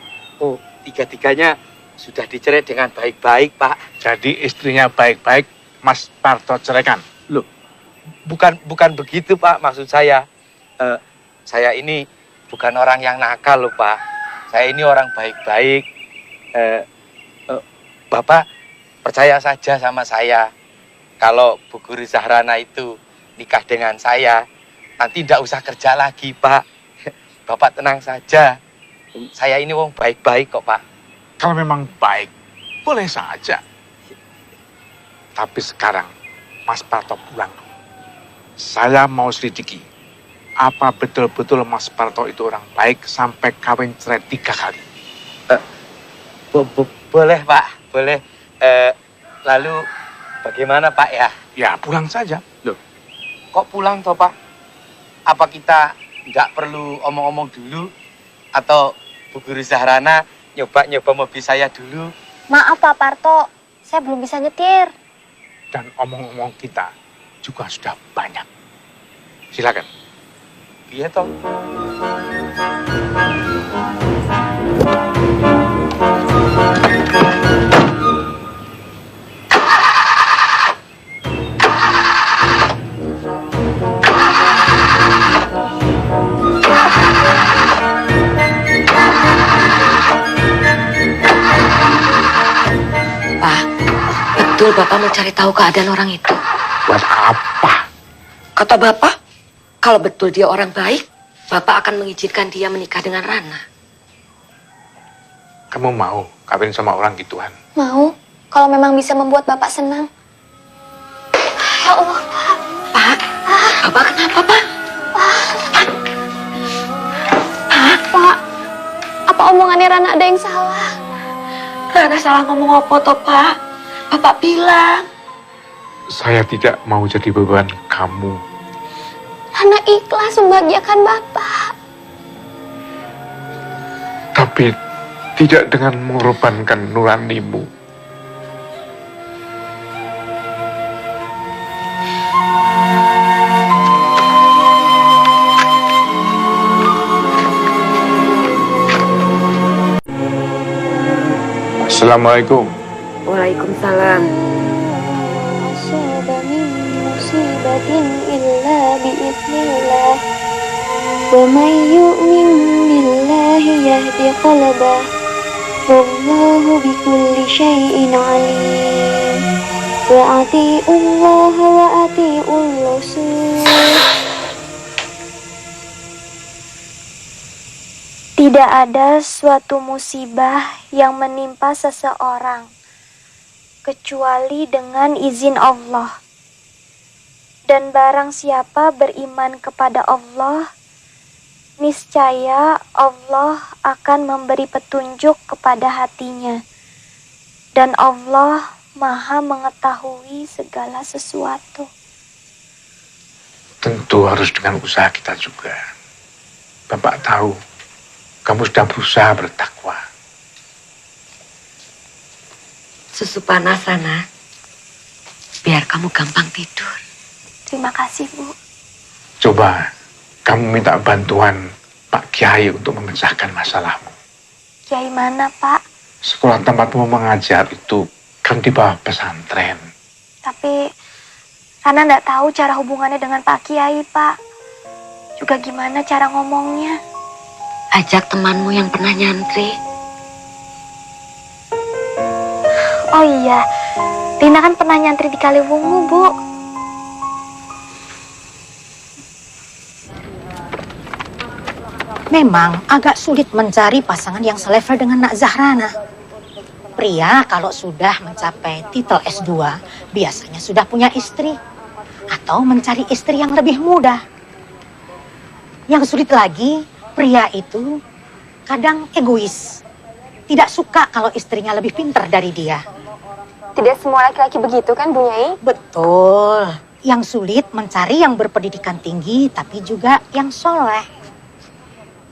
tiga-tiganya sudah dicerai dengan baik-baik, Pak. Jadi istrinya baik-baik, Mas Parto ceraikan? Loh, bukan begitu, Pak. Maksud saya, saya ini bukan orang yang nakal loh, Pak. Saya ini orang baik-baik. Bapak percaya saja sama saya. Kalau Bu Guru Zahrana itu nikah dengan saya, nanti tidak usah kerja lagi, Pak. Bapak tenang saja. Saya ini wong baik-baik kok, Pak. Kalau memang baik, boleh saja. Tapi sekarang, Mas Parto pulang. Saya mau selidiki. Apa betul-betul Mas Parto itu orang baik sampai kawin cerai 3 kali? Boleh, Pak. Boleh. Lalu bagaimana, Pak, ya? Ya, pulang saja. Loh, kok pulang toh, Pak? Apa kita nggak perlu omong-omong dulu? Atau Bu Guru Zahrana nyoba mobil saya dulu? Maaf Pak Parto, saya belum bisa nyetir. Dan omong-omong kita juga sudah banyak. Silakan. Iya toh. Betul Bapak mau cari tahu keadaan orang itu? Buat apa? Kata Bapak, kalau betul dia orang baik, Bapak akan mengizinkan dia menikah dengan Rana. Kamu mau kawin sama orang gituan? Mau, kalau memang bisa membuat Bapak senang. Ya Allah, Pak. Pak, Bapak kenapa, Pak? Pak, apa omongannya Rana ada yang salah? Rana salah ngomong apa toh, Pak? Bapak bilang. Saya tidak mau jadi beban kamu. Rana ikhlas membahagiakan Bapak. Tapi tidak dengan mengorbankan nuranimu. Assalamualaikum. Waalaikumsalam. أصاب من مصيبة إلا بإذن الله ومن يؤمن بالله يهد قلبه والله بكل شيء عليم وأطيعوا الله وأطيعوا الرسول. Tidak ada suatu musibah yang menimpa seseorang kecuali dengan izin Allah. Dan barang siapa beriman kepada Allah, niscaya Allah akan memberi petunjuk kepada hatinya. Dan Allah Maha mengetahui segala sesuatu. Tentu harus dengan usaha kita juga. Bapak tahu, kamu sudah berusaha bertakwa. Susu panas, Rana. Biar kamu gampang tidur. Terima kasih, Bu. Coba kamu minta bantuan Pak Kiai untuk memecahkan masalahmu. Kiai mana, Pak? Sekolah tempatmu mengajar itu kan di bawah pesantren. Tapi Rana nggak tahu cara hubungannya dengan Pak Kiai, Pak. Juga gimana cara ngomongnya. Ajak temanmu yang pernah nyantri. Oh iya, Rina kan pernah nyantri di Kaliwungu, Bu. Memang agak sulit mencari pasangan yang selevel dengan Nak Zahrana. Pria kalau sudah mencapai titel S2 biasanya sudah punya istri. Atau mencari istri yang lebih muda. Yang sulit lagi, pria itu kadang egois. Tidak suka kalau istrinya lebih pintar dari dia. Tidak semua laki-laki begitu kan, Bu Nyai? Betul. Yang sulit mencari yang berpendidikan tinggi tapi juga yang soleh.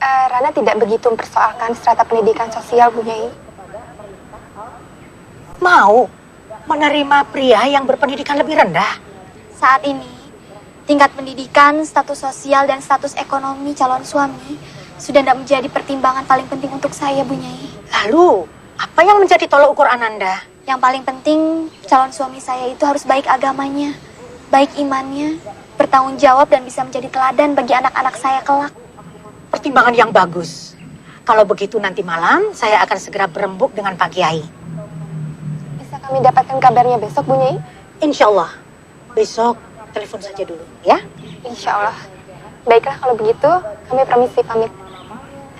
Rana tidak begitu mempersoalkan strata pendidikan sosial, Bu Nyai. Mau menerima pria yang berpendidikan lebih rendah? Saat ini, tingkat pendidikan, status sosial, dan status ekonomi calon suami sudah tidak menjadi pertimbangan paling penting untuk saya, Bu Nyai. Lalu, apa yang menjadi tolok ukur Ananda? Yang paling penting, calon suami saya itu harus baik agamanya, baik imannya, bertanggung jawab, dan bisa menjadi teladan bagi anak-anak saya kelak. Pertimbangan yang bagus. Kalau begitu nanti malam, saya akan segera berembuk dengan Pak Kiai. Bisa kami dapatkan kabarnya besok, Bu Nyai? Insya Allah. Besok telepon saja dulu, ya? Insya Allah. Baiklah kalau begitu, kami permisi pamit.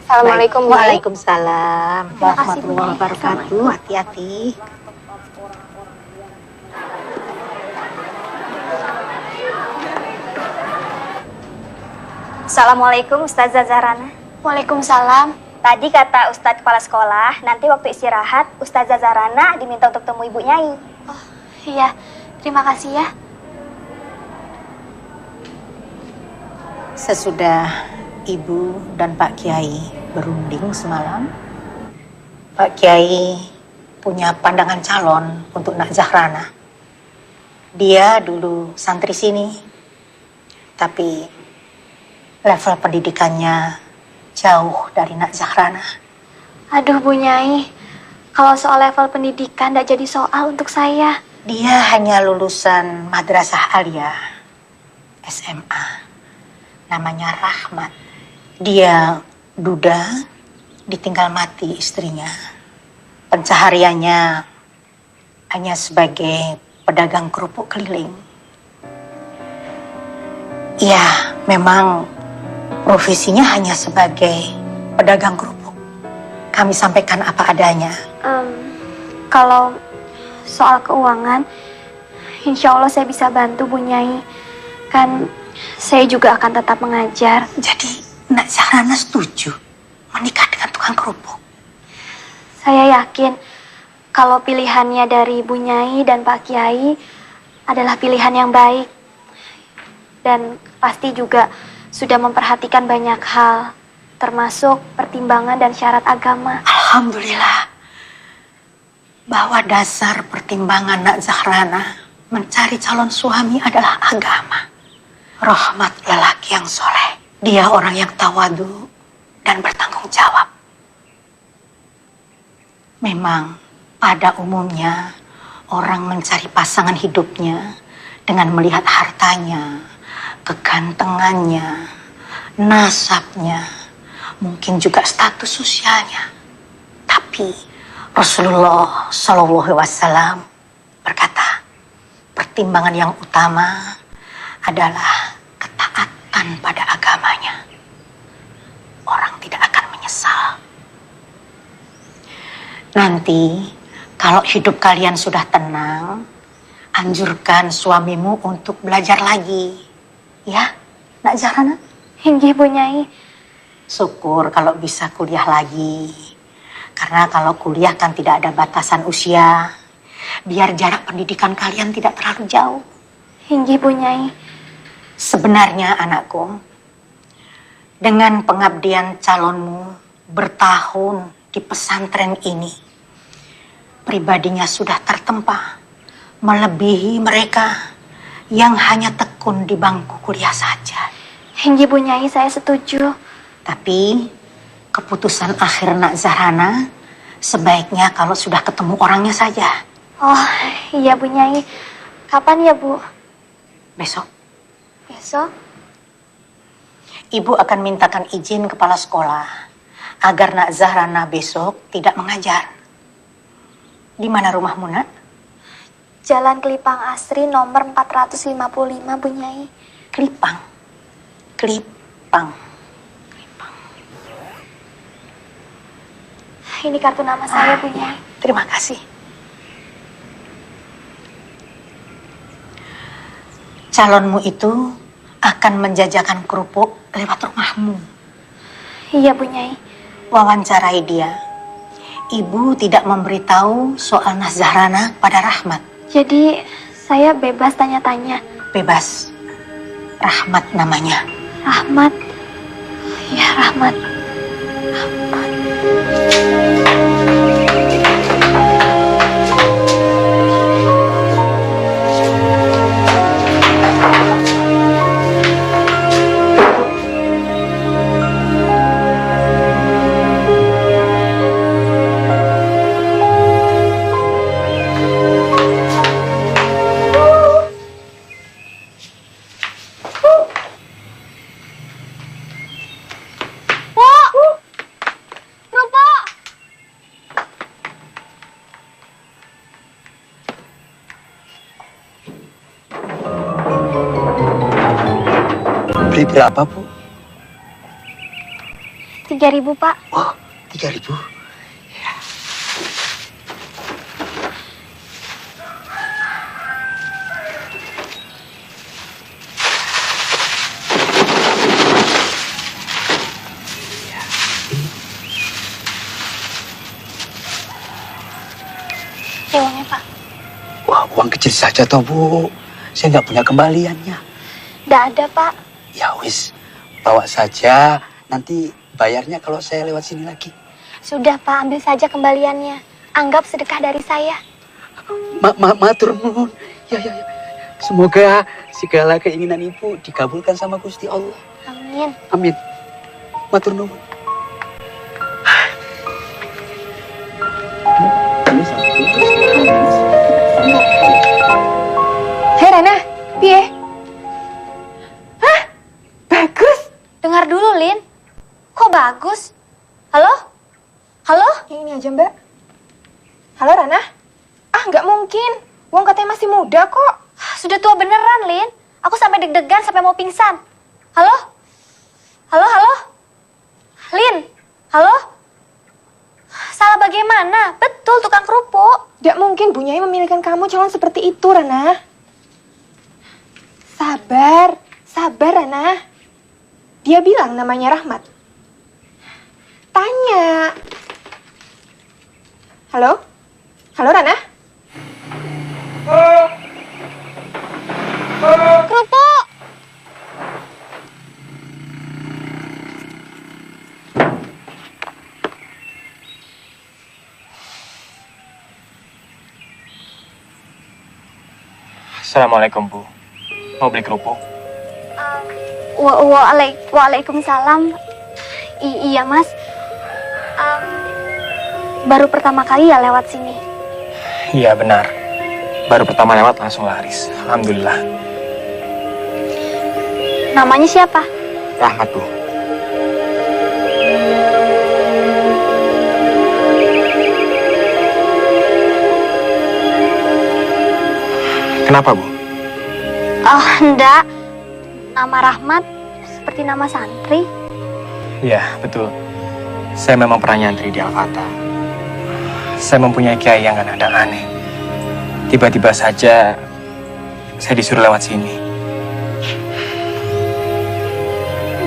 Assalamualaikum, Bu Nyai. Waalaikumsalam. Terima kasih, Bu Warahmatullahi Nyai. wabarakatuh. Hati-hati. Assalamualaikum Ustazah Zahrana. Waalaikumsalam. Tadi kata Ustadz kepala sekolah, nanti waktu istirahat Ustazah Zahrana diminta untuk temu Ibu Nyai. Oh, iya. Terima kasih ya. Sesudah Ibu dan Pak Kiai berunding semalam, Pak Kiai punya pandangan calon untuk Nak Zahrana. Dia dulu santri sini, tapi level pendidikannya jauh dari Nak Zahrana. Aduh, Bu Nyai. Kalau soal level pendidikan tidak jadi soal untuk saya. Dia hanya lulusan Madrasah Aliyah SMA. Namanya Rahmat. Dia duda, ditinggal mati istrinya. Pencahariannya hanya sebagai pedagang kerupuk keliling. Ya, memang profesinya hanya sebagai pedagang kerupuk. Kami sampaikan apa adanya. Kalau soal keuangan, insya Allah saya bisa bantu, Bu Nyai. Kan saya juga akan tetap mengajar. Jadi Nak Zahrana setuju menikah dengan tukang kerupuk? Saya yakin kalau pilihannya dari Bu Nyai dan Pak Kiai adalah pilihan yang baik. Dan pasti juga sudah memperhatikan banyak hal. termasuk pertimbangan dan syarat agama. Alhamdulillah, bahwa dasar pertimbangan Nak Zahrana mencari calon suami adalah agama. Rahmat lelaki yang soleh. Dia orang yang tawadu dan bertanggung jawab. Memang pada umumnya orang mencari pasangan hidupnya dengan melihat hartanya, kegantengannya, nasabnya, mungkin juga status sosialnya. Tapi Rasulullah Shallallahu Alaihi Wasallam berkata, pertimbangan yang utama adalah ketaatan pada agamanya. Orang tidak akan menyesal. Nanti kalau hidup kalian sudah tenang, anjurkan suamimu untuk belajar lagi. Ya, Nak Zahrana? Inggih, Bu Nyai. Syukur kalau bisa kuliah lagi. Karena kalau kuliah kan tidak ada batasan usia. Biar jarak pendidikan kalian tidak terlalu jauh. Inggih, Bu Nyai. Sebenarnya anakku, dengan pengabdian calonmu bertahun di pesantren ini, pribadinya sudah tertempa, melebihi mereka yang hanya tekun di bangku kuliah saja. Inggih, Bu Nyai, saya setuju. Tapi keputusan akhir Nak Zahrana sebaiknya kalau sudah ketemu orangnya saja. Oh, iya Bu Nyai. Kapan ya, Bu? Besok. Besok? Ibu akan mintakan izin kepala sekolah agar Nak Zahrana besok tidak mengajar. Di mana rumahmu, Nak? Jalan Kelipang Asri nomor 455, Bu Nyai. Kelipang. Kelipang. Ini kartu nama saya, Bu Nyai. Terima kasih. Calonmu itu akan menjajakan kerupuk lewat rumahmu. Iya, Bu Nyai. Wawancarai dia. Ibu tidak memberitahu soal Nak Zahrana pada Rahmat. Jadi, saya bebas tanya-tanya. Bebas. Rahmat namanya. Rahmat. Ya, Rahmat. Rahmat. Beli berapa, Bu? 3.000, Pak. Oh, 3.000. Ini uangnya, Pak. Wah, uang kecil saja toh, Bu. Saya nggak punya kembaliannya. Nggak ada, Pak. Ya wis, bawa saja. Nanti bayarnya kalau saya lewat sini lagi. Sudah, Pak. Ambil saja kembaliannya. Anggap sedekah dari saya. Matur nuwun. Ya. Semoga segala keinginan Ibu dikabulkan sama Gusti Allah. Amin. Amin. Matur nuwun. Hei Rana, piye? Hah? Bagus. Dengar dulu, Lin. Kok bagus? Halo? Halo? Yang ini aja, Mbak. Halo, Rana? Ah, nggak mungkin. Wong katanya masih muda kok. Sudah tua beneran, Lin. Aku sampai deg-degan sampai mau pingsan. Halo? Halo? Lin? Halo? Salah bagaimana? Betul, tukang kerupuk. Tidak mungkin Bu Nyai memilihkan kamu calon seperti itu, Rana. Sabar, Rana. Dia bilang namanya Rahmat. Tanya. Halo? Halo, Rana? Kerupuk! Assalamualaikum, Bu. Mau beli kerupuk? Waalaikumsalam. Iya, Mas. Baru pertama kali ya lewat sini. Iya, benar. Baru pertama lewat langsung laris. Alhamdulillah. Namanya siapa? Rahmat, Bu. Kenapa, Bu? Oh, enggak. Nama Rahmat seperti nama santri. Iya, betul. Saya memang pernah nyantri di Al-Fatah. Saya mempunyai kiai yang kadang-kadang aneh. Tiba-tiba saja saya disuruh lewat sini.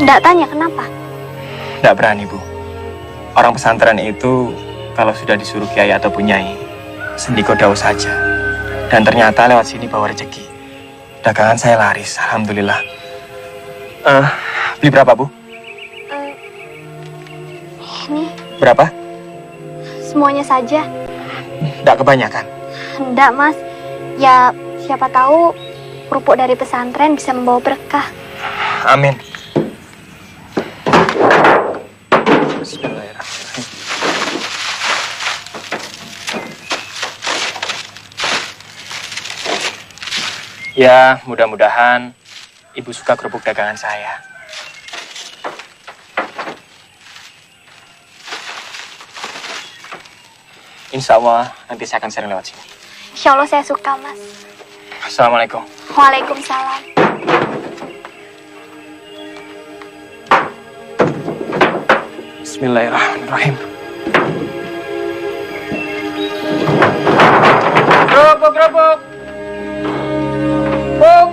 Enggak tanya kenapa? Tidak berani, Bu. Orang pesantren itu kalau sudah disuruh kiai atau punyai, sendiko daun saja. Dan ternyata lewat sini bawa rezeki. Dagangan saya laris, alhamdulillah. Beli berapa, Bu? Ini Berapa? semuanya saja. Tidak kebanyakan. Enggak, Mas. Ya, siapa tahu kerupuk dari pesantren bisa membawa berkah. Amin. Bismillahirrahmanirrahim. Ya, mudah-mudahan Ibu suka kerupuk dagangan saya. Insya Allah nanti saya akan sering lewat sini. Insya Allah saya suka, Mas. Assalamualaikum. Waalaikumsalam. Bismillahirrahmanirrahim. Kerupuk, kerupuk. Buk.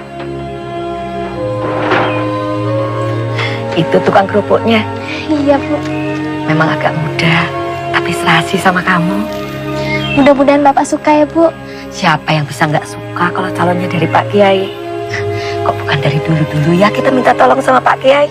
Itu tukang kerupuknya. Iya, Bu. Memang agak muda, tapi serasi sama kamu. Mudah-mudahan Bapak suka ya, Bu. Siapa yang bisa nggak suka kalau calonnya dari Pak Kiai? Kok bukan dari dulu-dulu ya kita minta tolong sama Pak Kiai?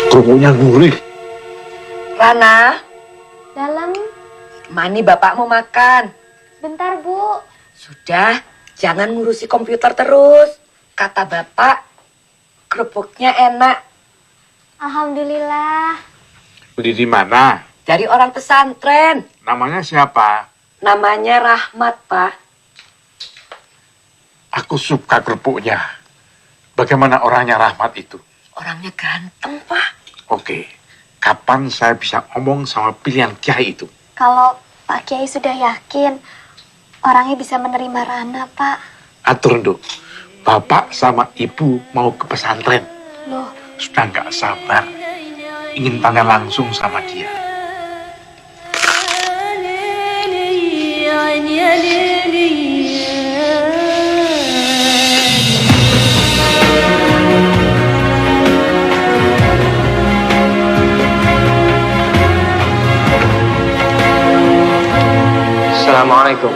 Kerupuknya gurih. Rana, Dalam. mani bapakmu makan. Bentar, Bu. Sudah, jangan ngurusi komputer terus. Kata bapak, kerupuknya enak. Alhamdulillah. Beli di mana? Dari orang pesantren. Namanya siapa? Namanya Rahmat, Pak. Aku suka kerupuknya. Bagaimana orangnya Rahmat itu? Orangnya ganteng, Pak. Oke, kapan saya bisa ngomong sama pilihan kiai itu? Kalau Pak Kiai sudah yakin orangnya bisa menerima Rana, Pak. Atur, Nduk. Bapak sama Ibu mau ke pesantren. Loh, Sudah nggak sabar. Ingin tanya langsung sama dia. Assalamualaikum.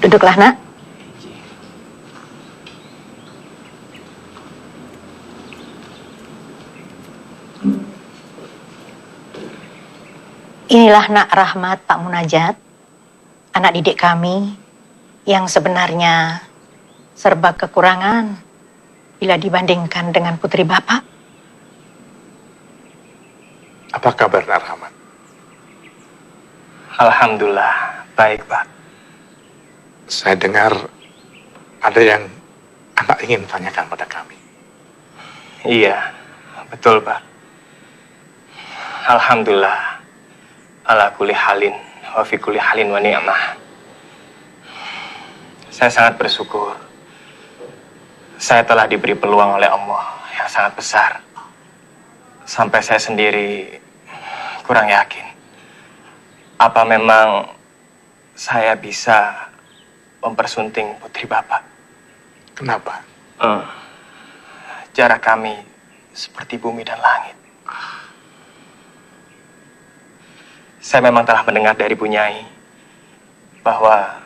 Duduklah, Nak. Inilah Nak Rahmat Pak Munajat, anak didik kami yang sebenarnya serba kekurangan bila dibandingkan dengan putri Bapak. Apa kabar, Nak Rahmat? Alhamdulillah, baik, Pak. Saya dengar ada yang anak ingin tanyakan pada kami. Iya, betul, Pak. Alhamdulillah. Ala kulli halin, wa fi kulli halin wa ni'mah. Saya sangat bersyukur. Saya telah diberi peluang oleh Allah yang sangat besar. Sampai saya sendiri kurang yakin. Apa memang saya bisa mempersunting putri Bapak? Kenapa? Jarak kami seperti bumi dan langit. Saya memang telah mendengar dari Bu Nyai bahwa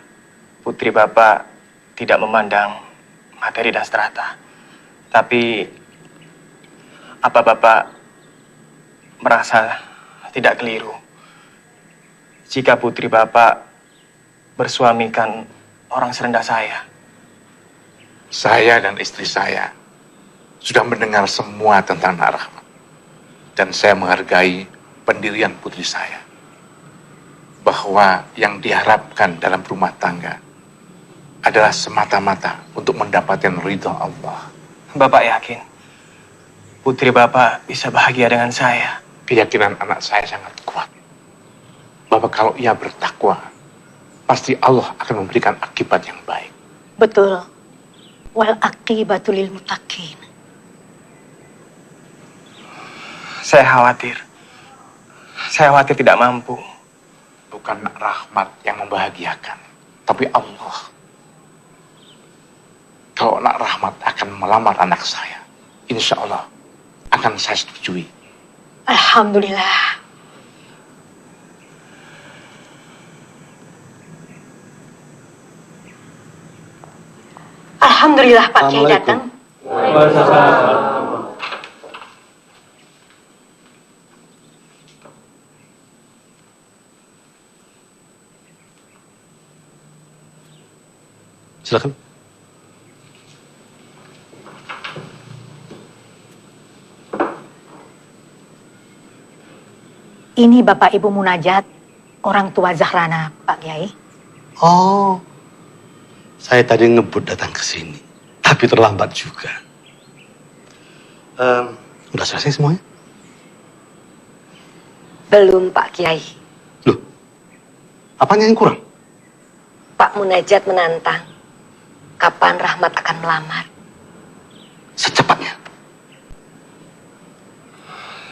putri Bapak tidak memandang materi dan strata. Tapi apa Bapak merasa tidak keliru jika putri Bapak bersuamikan orang serendah saya? Saya dan istri saya sudah mendengar semua tentang Nak Rahmat. Dan saya menghargai pendirian putri saya. Bahwa yang diharapkan dalam rumah tangga adalah semata-mata untuk mendapatkan ridho Allah. Bapak yakin putri Bapak bisa bahagia dengan saya? Keyakinan anak saya sangat kuat. Bahwa kalau ia bertakwa, pasti Allah akan memberikan akibat yang baik. Betul. Wal aqibatul lil muttaqin. Saya khawatir tidak mampu. Bukan Nak Rahmat yang membahagiakan, tapi Allah. Kalau Nak Rahmat akan melamar anak saya, insya Allah akan saya setujui. Alhamdulillah. Alhamdulillah Pak Kiai datang. Silakan. Ini Bapak Ibu Munajat, orang tua Zahrana, Pak Kiai. Oh, saya tadi ngebut datang ke sini, tapi terlambat juga. Udah selesai semuanya? Belum, Pak Kiai. Apanya yang kurang? Pak Munajat menantang. Kapan Rahmat akan melamar? Secepatnya.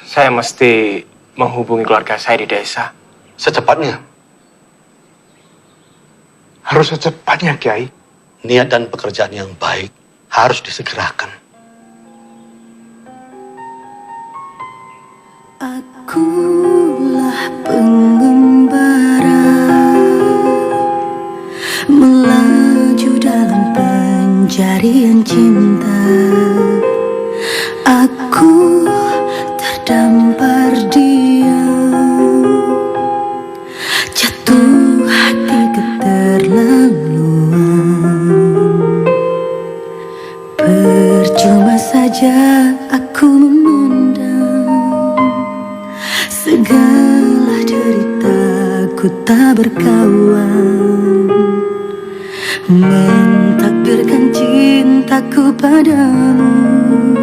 Saya mesti menghubungi keluarga saya di desa. Secepatnya. Harus secepatnya, Kiai. Niat dan pekerjaan yang baik harus disegerakan. Akulah pengembara melaju dalam pencarian cinta. Aku terdampar diam, jatuh hati keterlaluan. Percuma saja aku memendam segala deritaku tak berkawan, mentakdirkan cintaku padamu.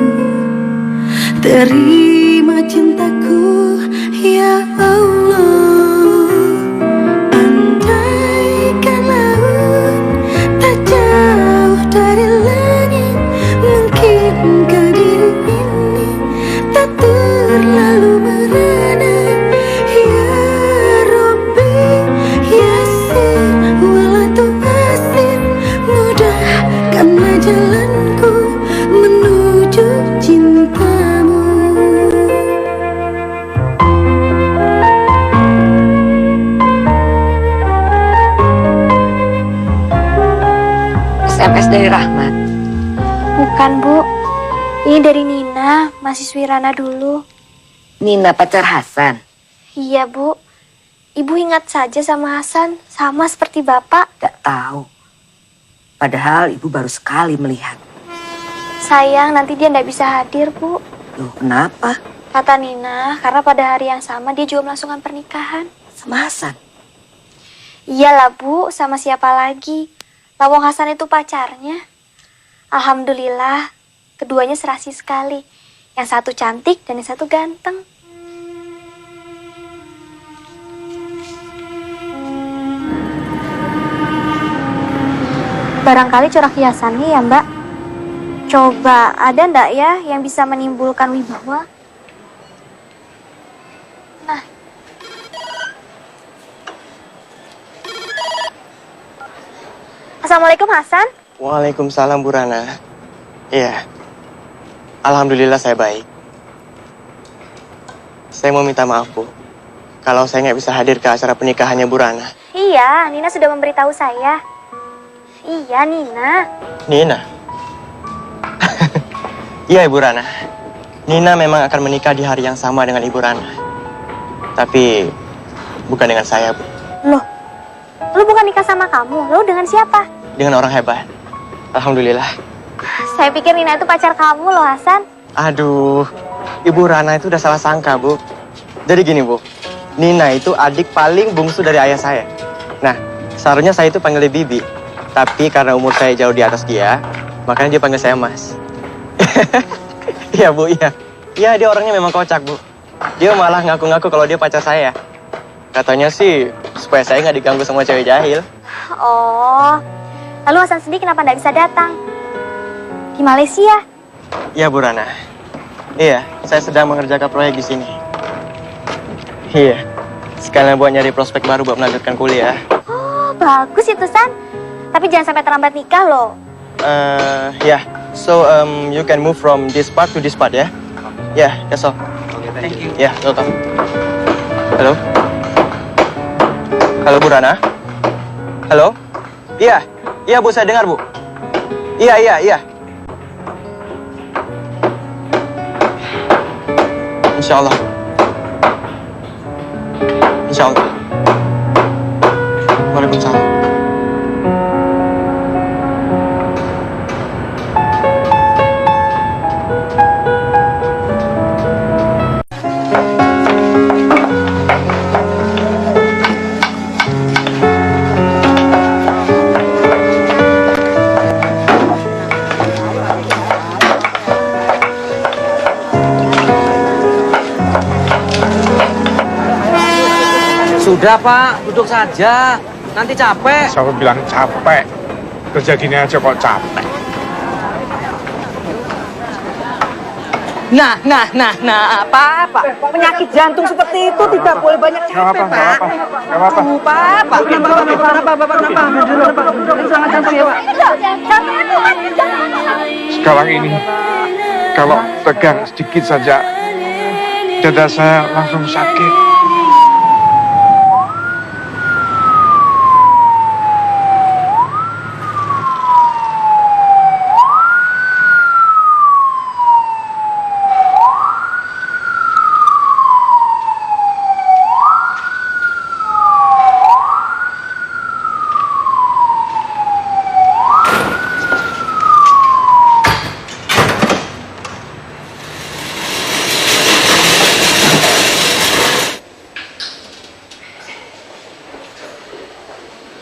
Terima cintaku ya Allah. Andaikan laut tak jauh dari langit, mungkinkah diri ini tak terlalu merana. Ya Rabbi Yasir walatu asir, mudahkanlah jalanku menuju cintamu. SMS dari Rahmat. Bukan, Bu. Ini dari Nina, mahasiswi Rana dulu. Nina pacar Hasan. Iya, Bu. Ibu ingat saja sama Hasan, sama seperti Bapak. Gak tahu. Padahal ibu baru sekali melihat. Sayang, nanti dia nggak bisa hadir, Bu. Loh, kenapa? Kata Nina, karena pada hari yang sama dia juga melangsungkan pernikahan. Sama Hasan? Iyalah, Bu. Sama siapa lagi? Lawang Hasan itu pacarnya. Alhamdulillah, keduanya serasi sekali. Yang satu cantik dan yang satu ganteng. Barangkali corak hiasannya ya, Mbak. Coba, ada ndak ya yang bisa menimbulkan wibawa? Nah, Assalamualaikum Hasan. Waalaikumsalam Bu Rana. Iya. Alhamdulillah saya baik. Saya mau minta maaf Bu, kalau saya nggak bisa hadir ke acara pernikahannya Bu Rana. Iya, Nina sudah memberitahu saya. Iya, Nina. Nina? Iya Ibu Rana. Nina memang akan menikah di hari yang sama dengan Ibu Rana. Tapi bukan dengan saya Bu. Loh, lu bukan nikah sama kamu, lu dengan siapa? Dengan orang hebat. Alhamdulillah. Saya pikir Nina itu pacar kamu loh, Hasan. Aduh, Ibu Rana itu udah salah sangka Bu. Jadi gini Bu, Nina itu adik paling bungsu dari ayah saya. Nah, seharusnya saya itu panggil dia Bibi. Tapi karena umur saya jauh di atas dia, makanya dia panggil saya Mas. Iya Bu, iya. Iya, dia orangnya memang kocak Bu. Dia malah ngaku-ngaku kalau dia pacar saya. Katanya sih supaya saya nggak diganggu sama cewek jahil. Oh, lalu Hasan sendiri kenapa nggak bisa datang? Di Malaysia? Iya Bu Rana. Iya, saya sedang mengerjakan proyek di sini. Iya, sekalian buat nyari prospek baru buat melanjutkan kuliah. Oh, bagus itu, San. Tapi jangan sampai terlambat nikah loh. Yeah. So, you can move from this part to this part ya. Yeah, that's all. Okay, thank you. Yeah, welcome. Halo? Halo Bu Rana? Halo? Iya, iya Bu, saya dengar Bu. Iya. Insya Allah. Waalaikumsalam. Sudah Pak, duduk saja. Nanti capek. Siapa bilang capek? Kerja gini aja kok capek. Nah, Pak. Penyakit jantung seperti itu tidak boleh banyak capek, Pak. Gak apa-apa. Pak. Kenapa? Jantung ya, Pak. Sekarang ini, kalau tegang sedikit saja, dada saya langsung sakit.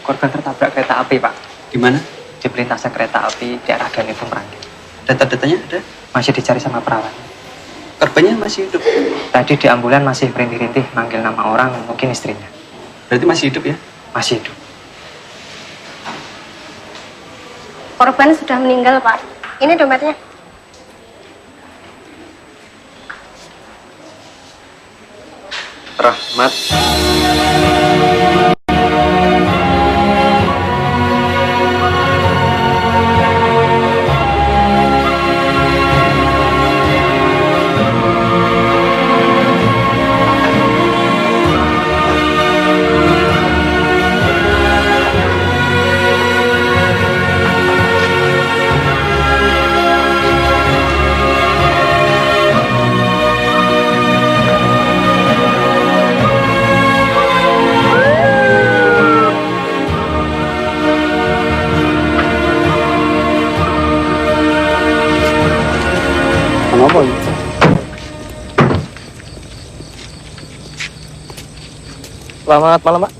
Korban tertabrak kereta api, Pak. Di mana? Di perlintasan kereta api daerah Danau Merangin. Data-datanya ada? Masih dicari sama perawat. Korbannya masih hidup? Tadi di ambulan masih merintih-rintih manggil nama orang, mungkin istrinya. Berarti masih hidup ya? Masih hidup. Korban sudah meninggal, Pak. Ini dompetnya. Rahmat. Kenapa? Selamat malam, Pak.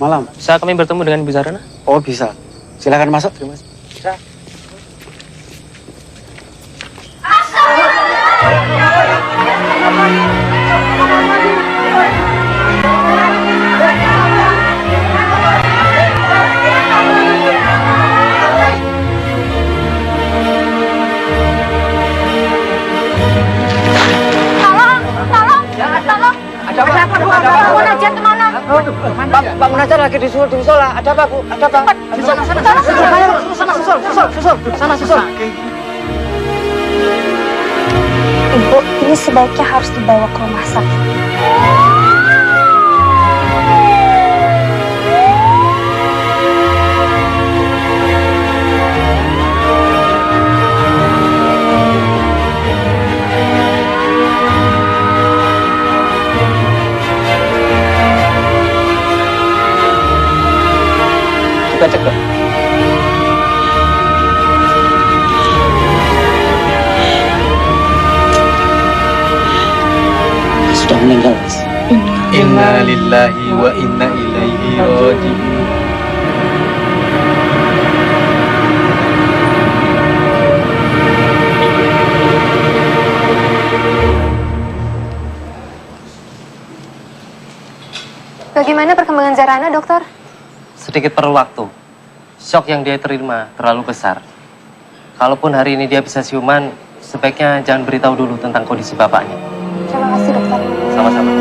Malam. Bisa kami bertemu dengan Ibu Zarana? Oh, bisa. Silakan masuk. Terima kasih. Pak Munajat kemana? Pak Munajat lagi lagi disusul di musola. Ada apa, Bu? Ada apa? Sana, susul. Ibu, ini sebaiknya harus dibawa ke rumah sakit. Kita cek, Dok. Sudah meninggal, Mas. Inna lillahi wa inna ilaihi raji'un. Bagaimana perkembangan Zahrana, dokter? Sedikit perlu waktu. Shock yang dia terima terlalu besar. Kalaupun hari ini dia bisa siuman, sebaiknya jangan beritahu dulu tentang kondisi bapaknya. Terima kasih, dokter. Sama-sama.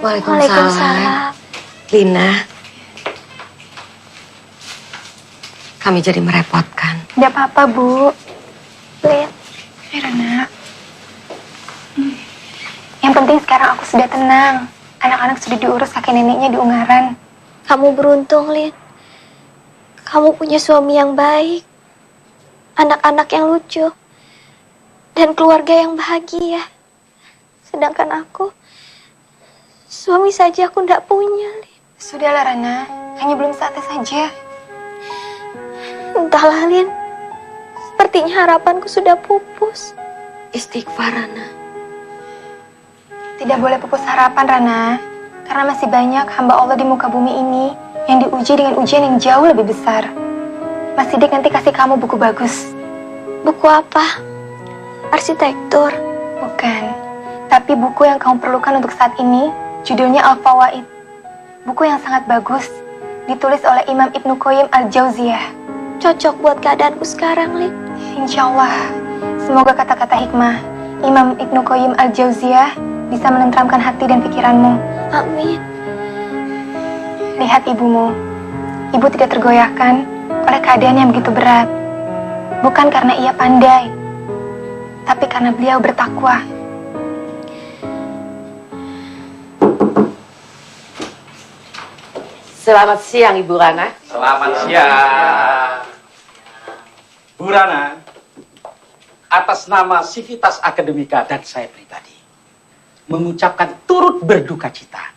Waalaikumsalam. Lina, kami jadi merepotkan. Tidak apa-apa, Bu. Lin. Rana. Yang penting sekarang aku sudah tenang. Anak-anak sudah diurus kakek neneknya di Ungaran. Kamu beruntung, Lin. Kamu punya suami yang baik, anak-anak yang lucu, dan keluarga yang bahagia. Sedangkan aku, suami saja aku tidak punya, Lin. Sudahlah, Rana. Hanya belum saatnya saja. Entahlah, Lin. Sepertinya harapanku sudah pupus. Istighfar, Rana. Tidak boleh pupus harapan, Rana. Karena masih banyak hamba Allah di muka bumi ini yang diuji dengan ujian yang jauh lebih besar. Mas Sidik nanti kasih kamu buku bagus. Buku apa? Arsitektur? Bukan. Tapi buku yang kamu perlukan untuk saat ini, judulnya Al-Fawaid. Buku yang sangat bagus, ditulis oleh Imam Ibnu Qayyim Al-Jauziyah. Cocok buat keadaanku sekarang, Lin. Insya Allah. Semoga kata-kata hikmah Imam Ibnu Qayyim Al-Jauziyah bisa menenteramkan hati dan pikiranmu. Amin. Lihat ibumu. Ibu tidak tergoyahkan oleh keadaan yang begitu berat. Bukan karena ia pandai, tapi karena beliau bertakwa. Selamat siang, Ibu Rana. Selamat siang. Bu Rana, atas nama Sivitas Akademika dan saya pribadi, mengucapkan turut berduka cita.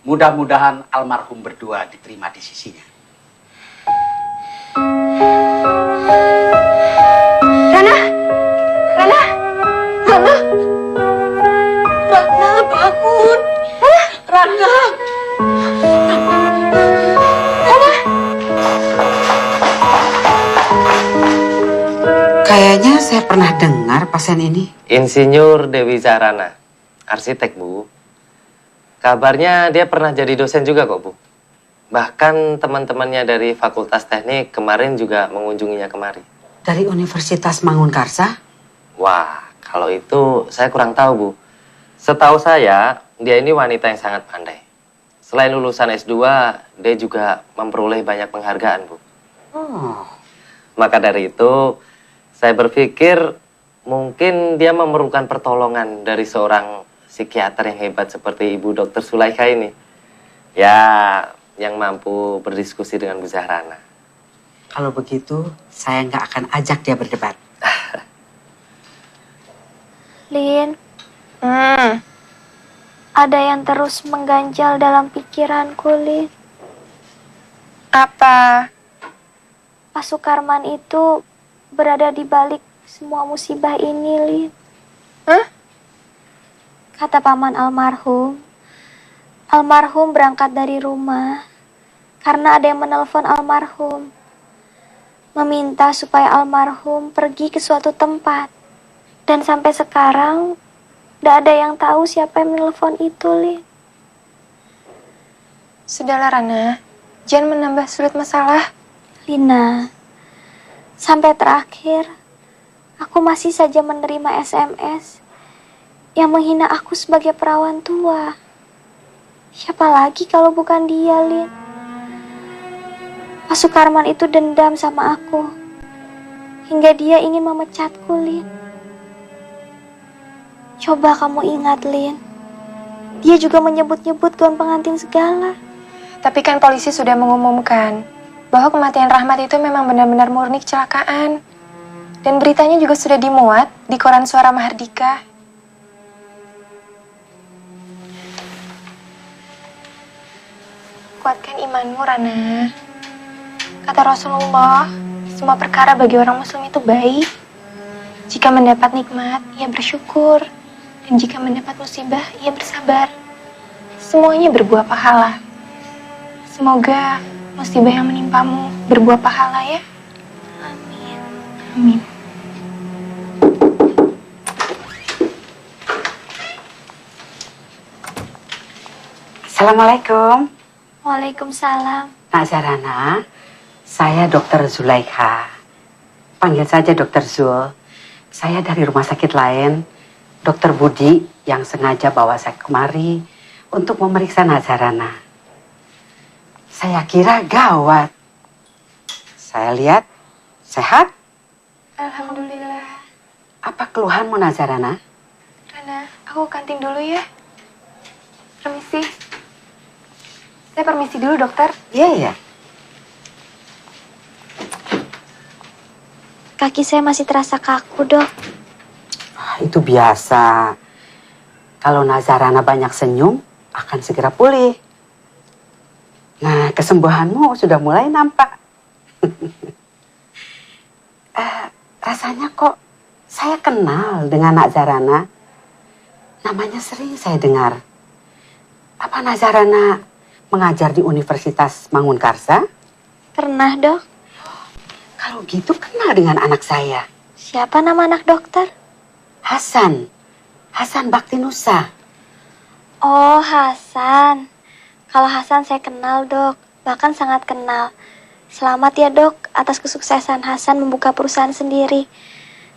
Mudah-mudahan almarhum berdua diterima di sisinya. Rana! Rana! Rana! Rana, bangun! Rana! Kayaknya saya pernah dengar pasien ini. Insinyur Dewi Zahrana, arsitek, Bu. Kabarnya dia pernah jadi dosen juga kok, Bu. Bahkan teman-temannya dari Fakultas Teknik kemarin juga mengunjunginya kemari. Dari Universitas Mangunkarsa? Wah, kalau itu saya kurang tahu, Bu. Setahu saya, dia ini wanita yang sangat pandai. Selain lulusan S2, dia juga memperoleh banyak penghargaan, Bu. Oh. Maka dari itu, saya berpikir mungkin dia memerlukan pertolongan dari seorang psikiater yang hebat seperti Ibu Dr. Sulaikha ini. Ya, yang mampu berdiskusi dengan Bu Zahrana. Kalau begitu, saya nggak akan ajak dia berdebat. Lin, ada yang terus mengganjal dalam pikiranku, Lin. Apa? Pak Sukarman itu berada di balik semua musibah ini, Lin. Hah? Kata paman almarhum, Almarhum berangkat dari rumah karena ada yang menelpon almarhum, meminta supaya almarhum pergi ke suatu tempat. Dan sampai sekarang, tidak ada yang tahu siapa yang menelpon itu, Lin. Sudahlah, Rana. Jangan menambah sulit masalah. Lina, sampai terakhir, aku masih saja menerima SMS yang menghina aku sebagai perawan tua. Siapa lagi kalau bukan dia, Lin? Pak Sukarman itu dendam sama aku, hingga dia ingin memecatku, Lin. Coba kamu ingat, Lin. Dia juga menyebut-nyebut gaun pengantin segala. Tapi kan polisi sudah mengumumkan bahwa kematian Rahmat itu memang benar-benar murni kecelakaan. Dan beritanya juga sudah dimuat di koran Suara Mahardika. Kuatkan imanmu, Rana. Kata Rasulullah, semua perkara bagi orang muslim itu baik. Jika mendapat nikmat, ia bersyukur. Dan jika mendapat musibah, ia bersabar. Semuanya berbuah pahala. Semoga musibah yang menimpamu berbuah pahala ya. Amin. Amin. Assalamualaikum. Waalaikumsalam. Nak Zarana, saya Dr. Zulaikha. Panggil saja Dr. Zul. Saya dari rumah sakit lain, Dr. Budi yang sengaja bawa saya kemari untuk memeriksa Nak Zarana. Saya kira gawat. Saya lihat sehat. Alhamdulillah. Apa keluhanmu, Nak Zarana? Rana, aku kantin dulu ya. Permisi. Saya permisi dulu, dokter. Iya, iya. Kaki saya masih terasa kaku, Dok. Itu biasa. Kalau Nazarana banyak senyum, akan segera pulih. Nah, kesembuhanmu sudah mulai nampak. Rasanya kok saya kenal dengan Nazarana. Namanya sering saya dengar. Apa Nazarana mengajar di Universitas Mangunkarsa? Pernah, Dok. Kalau gitu kenal dengan anak saya. Siapa nama anak dokter? Hasan. Hasan Baktinusa. Oh, Hasan. Kalau Hasan saya kenal, Dok. Bahkan sangat kenal. Selamat ya, Dok, atas kesuksesan Hasan membuka perusahaan sendiri.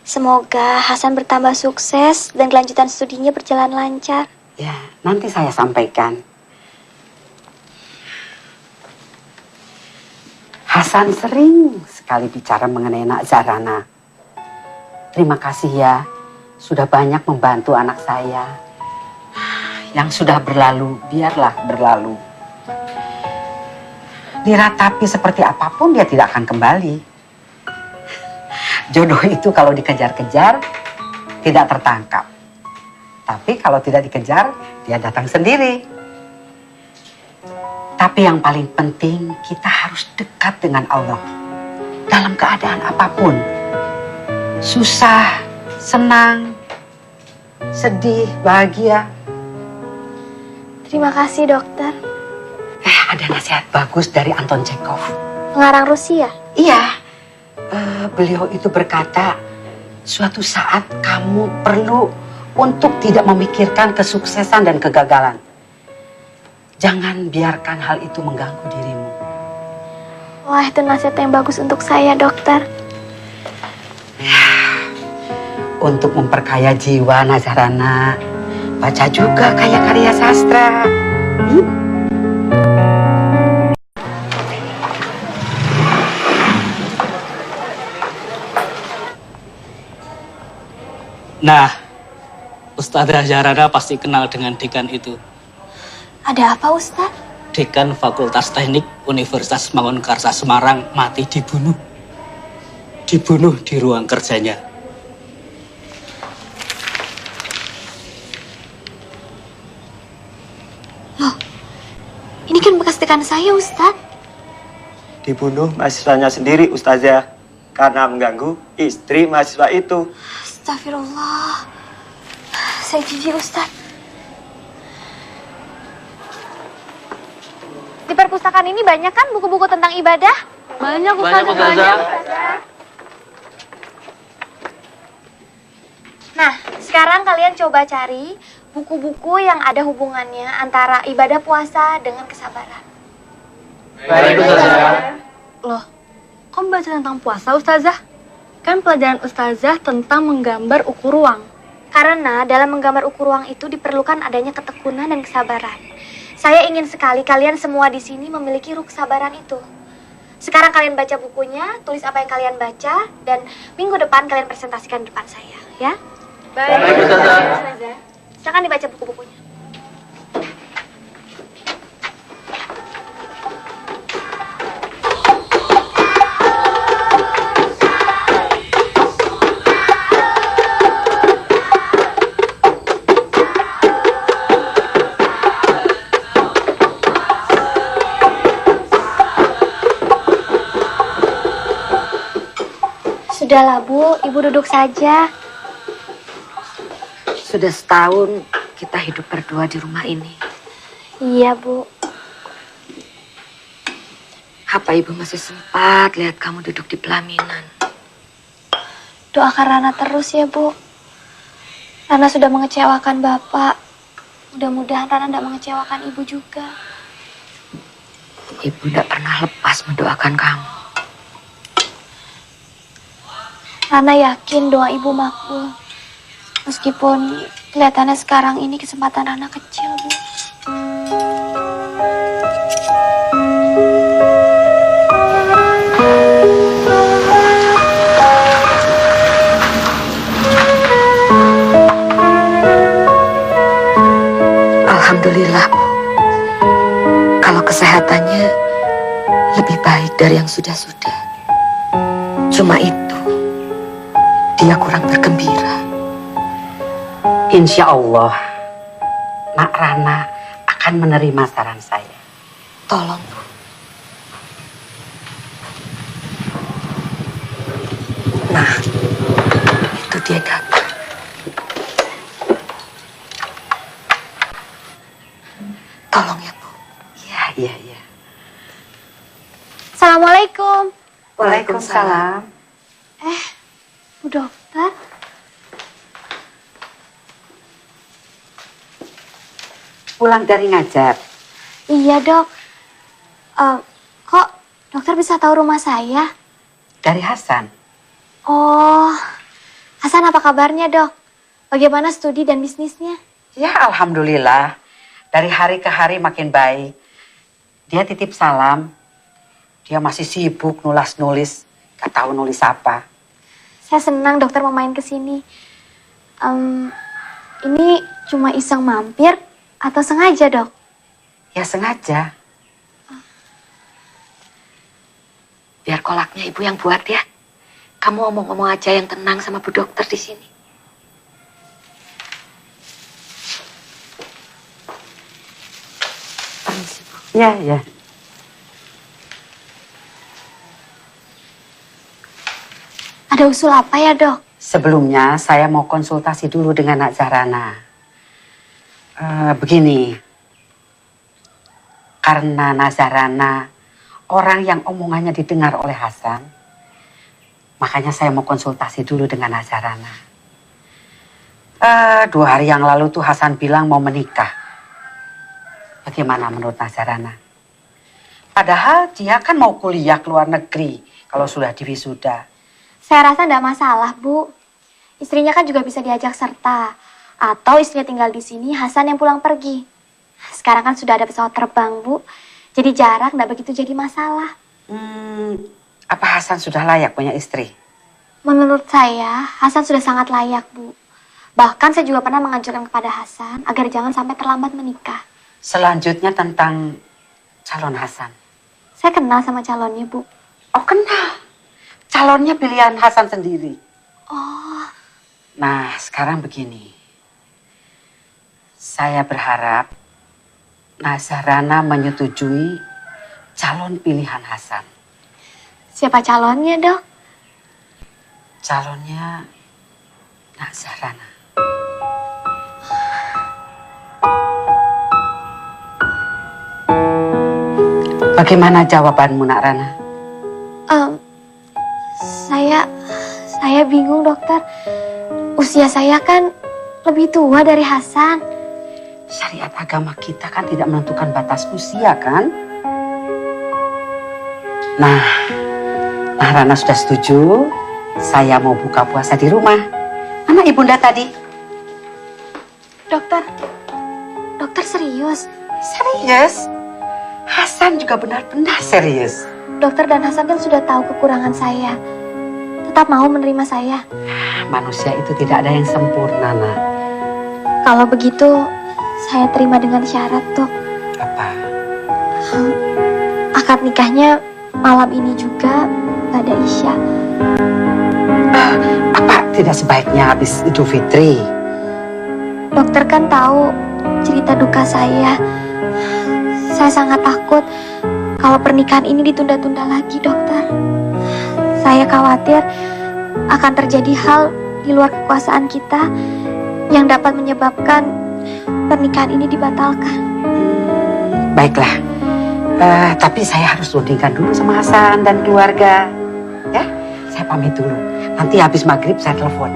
Semoga Hasan bertambah sukses dan kelanjutan studinya berjalan lancar. Ya, nanti saya sampaikan. Hasan sering sekali bicara mengenai Nak Zarana. Terima kasih ya, sudah banyak membantu anak saya. Yang sudah berlalu, biarlah berlalu. Diratapi seperti apapun, dia tidak akan kembali. Jodoh itu kalau dikejar-kejar, tidak tertangkap. Tapi kalau tidak dikejar, dia datang sendiri. Tapi yang paling penting, kita harus dekat dengan Allah. Dalam keadaan apapun. Susah, senang, sedih, bahagia. Terima kasih, dokter. Ada nasihat bagus dari Anton Chekhov. Pengarang Rusia? Iya. Beliau itu berkata, suatu saat kamu perlu untuk tidak memikirkan kesuksesan dan kegagalan. Jangan biarkan hal itu mengganggu dirimu. Wah, itu nasihat yang bagus untuk saya, dokter. Untuk memperkaya jiwa, Nazarana, baca juga karya-karya sastra. Nah, Ustadzah Zarana pasti kenal dengan dekan itu. Ada apa, Ustaz? Dekan Fakultas Teknik Universitas Mangunkarsa Semarang mati dibunuh. Dibunuh di ruang kerjanya. Loh, ini kan bekas dekan saya, Ustaz. Dibunuh mahasiswanya sendiri, Ustazah. Karena mengganggu istri mahasiswa itu. Astagfirullah. Saya jijik, Ustaz. Di perpustakaan ini banyak kan buku-buku tentang ibadah? Banyak, Ustazah. Nah, sekarang kalian coba cari buku-buku yang ada hubungannya antara ibadah puasa dengan kesabaran. Baik, Ustazah. Loh, kok baca tentang puasa, Ustazah? Kan pelajaran Ustazah tentang menggambar ukur ruang. Karena dalam menggambar ukur ruang itu diperlukan adanya ketekunan dan kesabaran. Saya ingin sekali kalian semua di sini memiliki ruh kesabaran itu. Sekarang kalian baca bukunya, tulis apa yang kalian baca, dan minggu depan kalian presentasikan di depan saya, ya? Baik, Ustazah. Silakan dibaca buku-bukunya. Sudahlah, Bu. Ibu duduk saja. Sudah setahun kita hidup berdua di rumah ini. Iya, Bu. Apa Ibu masih sempat lihat kamu duduk di pelaminan? Doakan Rana terus ya, Bu. Rana sudah mengecewakan Bapak. Mudah-mudahan Rana tidak mengecewakan Ibu juga. Ibu tidak pernah lepas mendoakan kamu. Rana yakin doa Ibu makbul. Meskipun kelihatannya sekarang ini kesempatan Rana kecil, Bu. Alhamdulillah, Bu. Kalau kesehatannya lebih baik dari yang sudah-sudah. Cuma itu, dia kurang bergembira. Insya Allah, Mak Rana akan menerima saran saya. Tolong, Bu. Nah, itu dia datang. Tolong ya, Bu. Iya. Assalamualaikum. Waalaikumsalam. Bu dokter. Pulang dari ngajar. Iya, Dok. Kok dokter bisa tahu rumah saya? Dari Hasan. Oh, Hasan apa kabarnya, Dok? Bagaimana studi dan bisnisnya? Ya, alhamdulillah. Dari hari ke hari makin baik. Dia titip salam. Dia masih sibuk nulis-nulis. Gak tahu nulis apa. Saya senang dokter mau main ke sini. Ini cuma iseng mampir atau sengaja, Dok? Ya sengaja. Biar kolaknya Ibu yang buat ya. Kamu ngomong-ngomong aja yang tenang sama Bu Dokter di sini. Permisi, Bu. Ya. Ada usul apa ya, Dok? Sebelumnya saya mau konsultasi dulu dengan Nak Zahrana. Begini, karena Nak Zahrana orang yang omongannya didengar oleh Hasan, makanya saya mau konsultasi dulu dengan Nak Zahrana. 2 hari yang lalu tuh Hasan bilang mau menikah. Bagaimana menurut Nak Zahrana? Padahal dia kan mau kuliah ke luar negeri kalau sudah diwisuda. Saya rasa tidak masalah, Bu. Istrinya kan juga bisa diajak serta. Atau istrinya tinggal di sini, Hasan yang pulang pergi. Sekarang kan sudah ada pesawat terbang, Bu. Jadi jarak tidak begitu jadi masalah. Apa Hasan sudah layak punya istri? Menurut saya, Hasan sudah sangat layak, Bu. Bahkan saya juga pernah menganjurkan kepada Hasan agar jangan sampai terlambat menikah. Selanjutnya tentang calon Hasan. Saya kenal sama calonnya, Bu. Oh, kenal. Calonnya pilihan Hasan sendiri. Oh. Nah, sekarang begini. Saya berharap Nak Zahrana menyetujui calon pilihan Hasan. Siapa calonnya, Dok? Calonnya Nak Zahrana. Bagaimana jawabanmu, Nak Rana? Saya bingung, dokter. Usia saya kan lebih tua dari Hasan. Syariat agama kita kan tidak menentukan batas usia, kan? Nah, Rana sudah setuju. Saya mau buka puasa di rumah. Mana ibunda tadi? Dokter serius? Serius? Hasan juga benar-benar serius. Dokter dan Hasan kan sudah tahu kekurangan saya. Tetap mau menerima saya. Manusia itu tidak ada yang sempurna, Nak. Kalau begitu, saya terima dengan syarat, Dok. Apa? Akad nikahnya malam ini juga pada Isya. Apa tidak sebaiknya habis Idul Fitri? Dokter kan tahu cerita duka saya. Saya sangat takut kalau pernikahan ini ditunda-tunda lagi, dokter. Saya khawatir akan terjadi hal di luar kekuasaan kita yang dapat menyebabkan pernikahan ini dibatalkan. Baiklah, tapi saya harus rundingkan dulu sama Hasan dan keluarga. Ya, saya pamit dulu. Nanti habis maghrib saya telepon.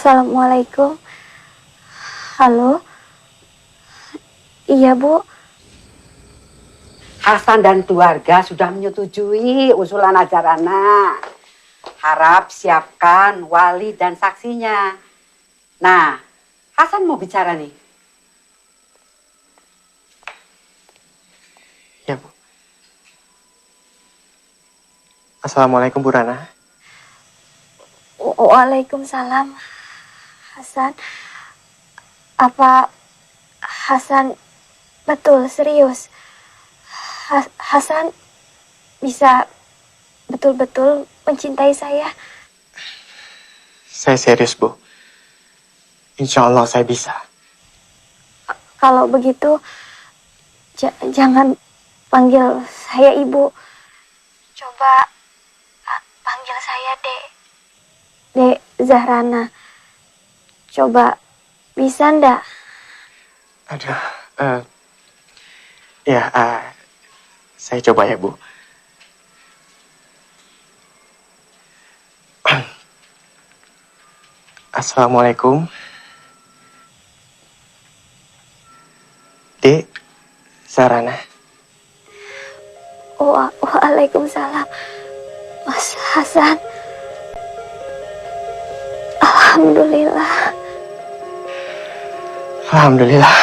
Assalamualaikum. Halo. Iya, Bu. Hasan dan keluarga sudah menyetujui usulan Ajarana. Harap siapkan wali dan saksinya. Nah, Hasan mau bicara nih. Ya, Bu. Assalamualaikum, Bu Rana. Waalaikumsalam. Hasan, apa Hasan betul serius? Hasan bisa betul-betul mencintai saya? Saya serius, Bu. Insya Allah saya bisa. Kalau begitu, jangan panggil saya Ibu. Coba panggil saya Dek. Dek Zahrana. Coba, bisa ndak? Aduh, saya coba ya, Bu. Assalamualaikum. Dek Zahrana. Waalaikumsalam. Mas Hasan. Alhamdulillah. Alhamdulillah.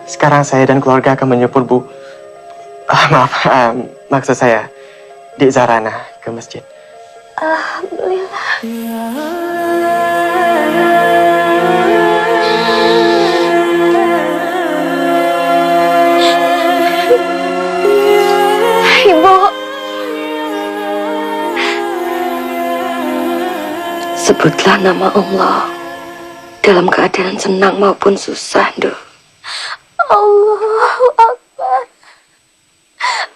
Sekarang saya dan keluarga akan menyupport Bu. Maksud saya, Dek Zahrana ke masjid. Alhamdulillah. Ibu. Sebutlah nama Allah dalam keadaan senang maupun susah, Nduk. Allahu Akbar.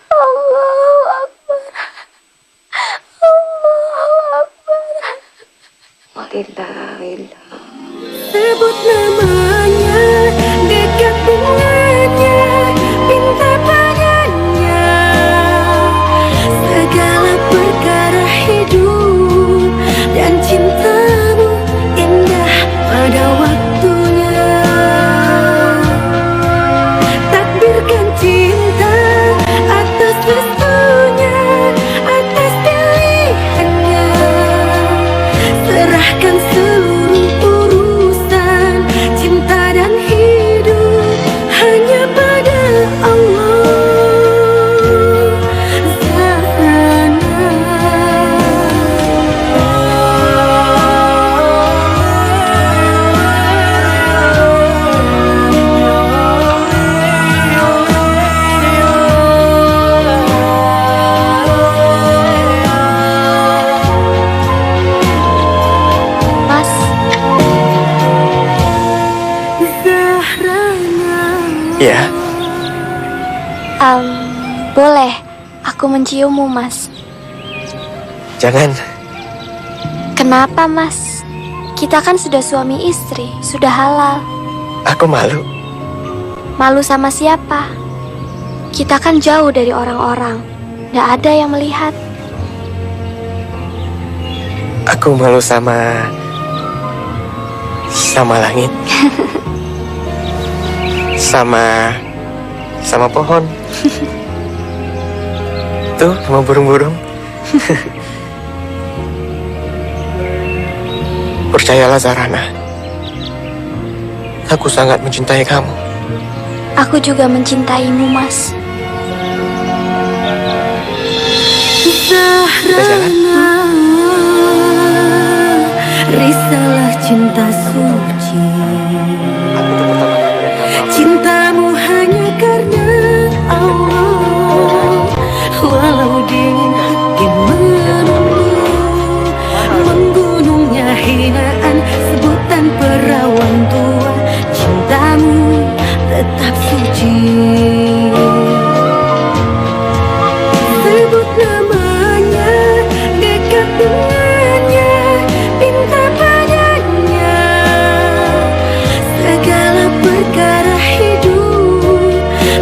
Allahu Akbar. Allahu Akbar. Walillahillah. Sebut namanya, dekat dengannya, minta padanya segala perkara hidup dan cintamu indah pada waktunya. Takbirkan cinta atas restunya, atas pilihannya. Serahkan seluruh urusan cinta Ya, Boleh aku menciummu, Mas? jangan. Kenapa, Mas? Kita kan sudah suami istri, sudah halal. Aku malu. Malu sama siapa? Kita kan jauh dari orang-orang. Nggak ada yang melihat. Aku malu sama langit. sama pohon. Tuh, sama burung-burung. Percayalah Zahrana. Aku sangat mencintai kamu. Aku juga mencintaimu, Mas. Zahrana, risalah cinta suci. Cintamu hanya karena Allah. Walau dingin hati menunggu, menggunungnya hinaan sebutan perawan tua. Cintamu tetap suci. Sebut namanya, dekat dengannya, pinta padanya. Segala perkara hidup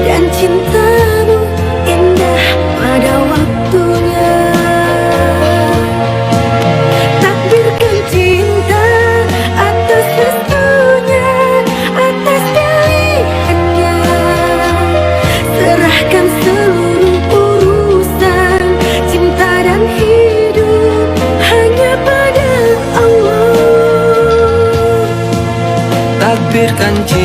dan cintamu indah pada waktunya. Takbirkan cinta atas restunya, atas pilihannya. Serahkan seluruh urusan cinta dan hidup hanya pada Allah. Takbirkan cinta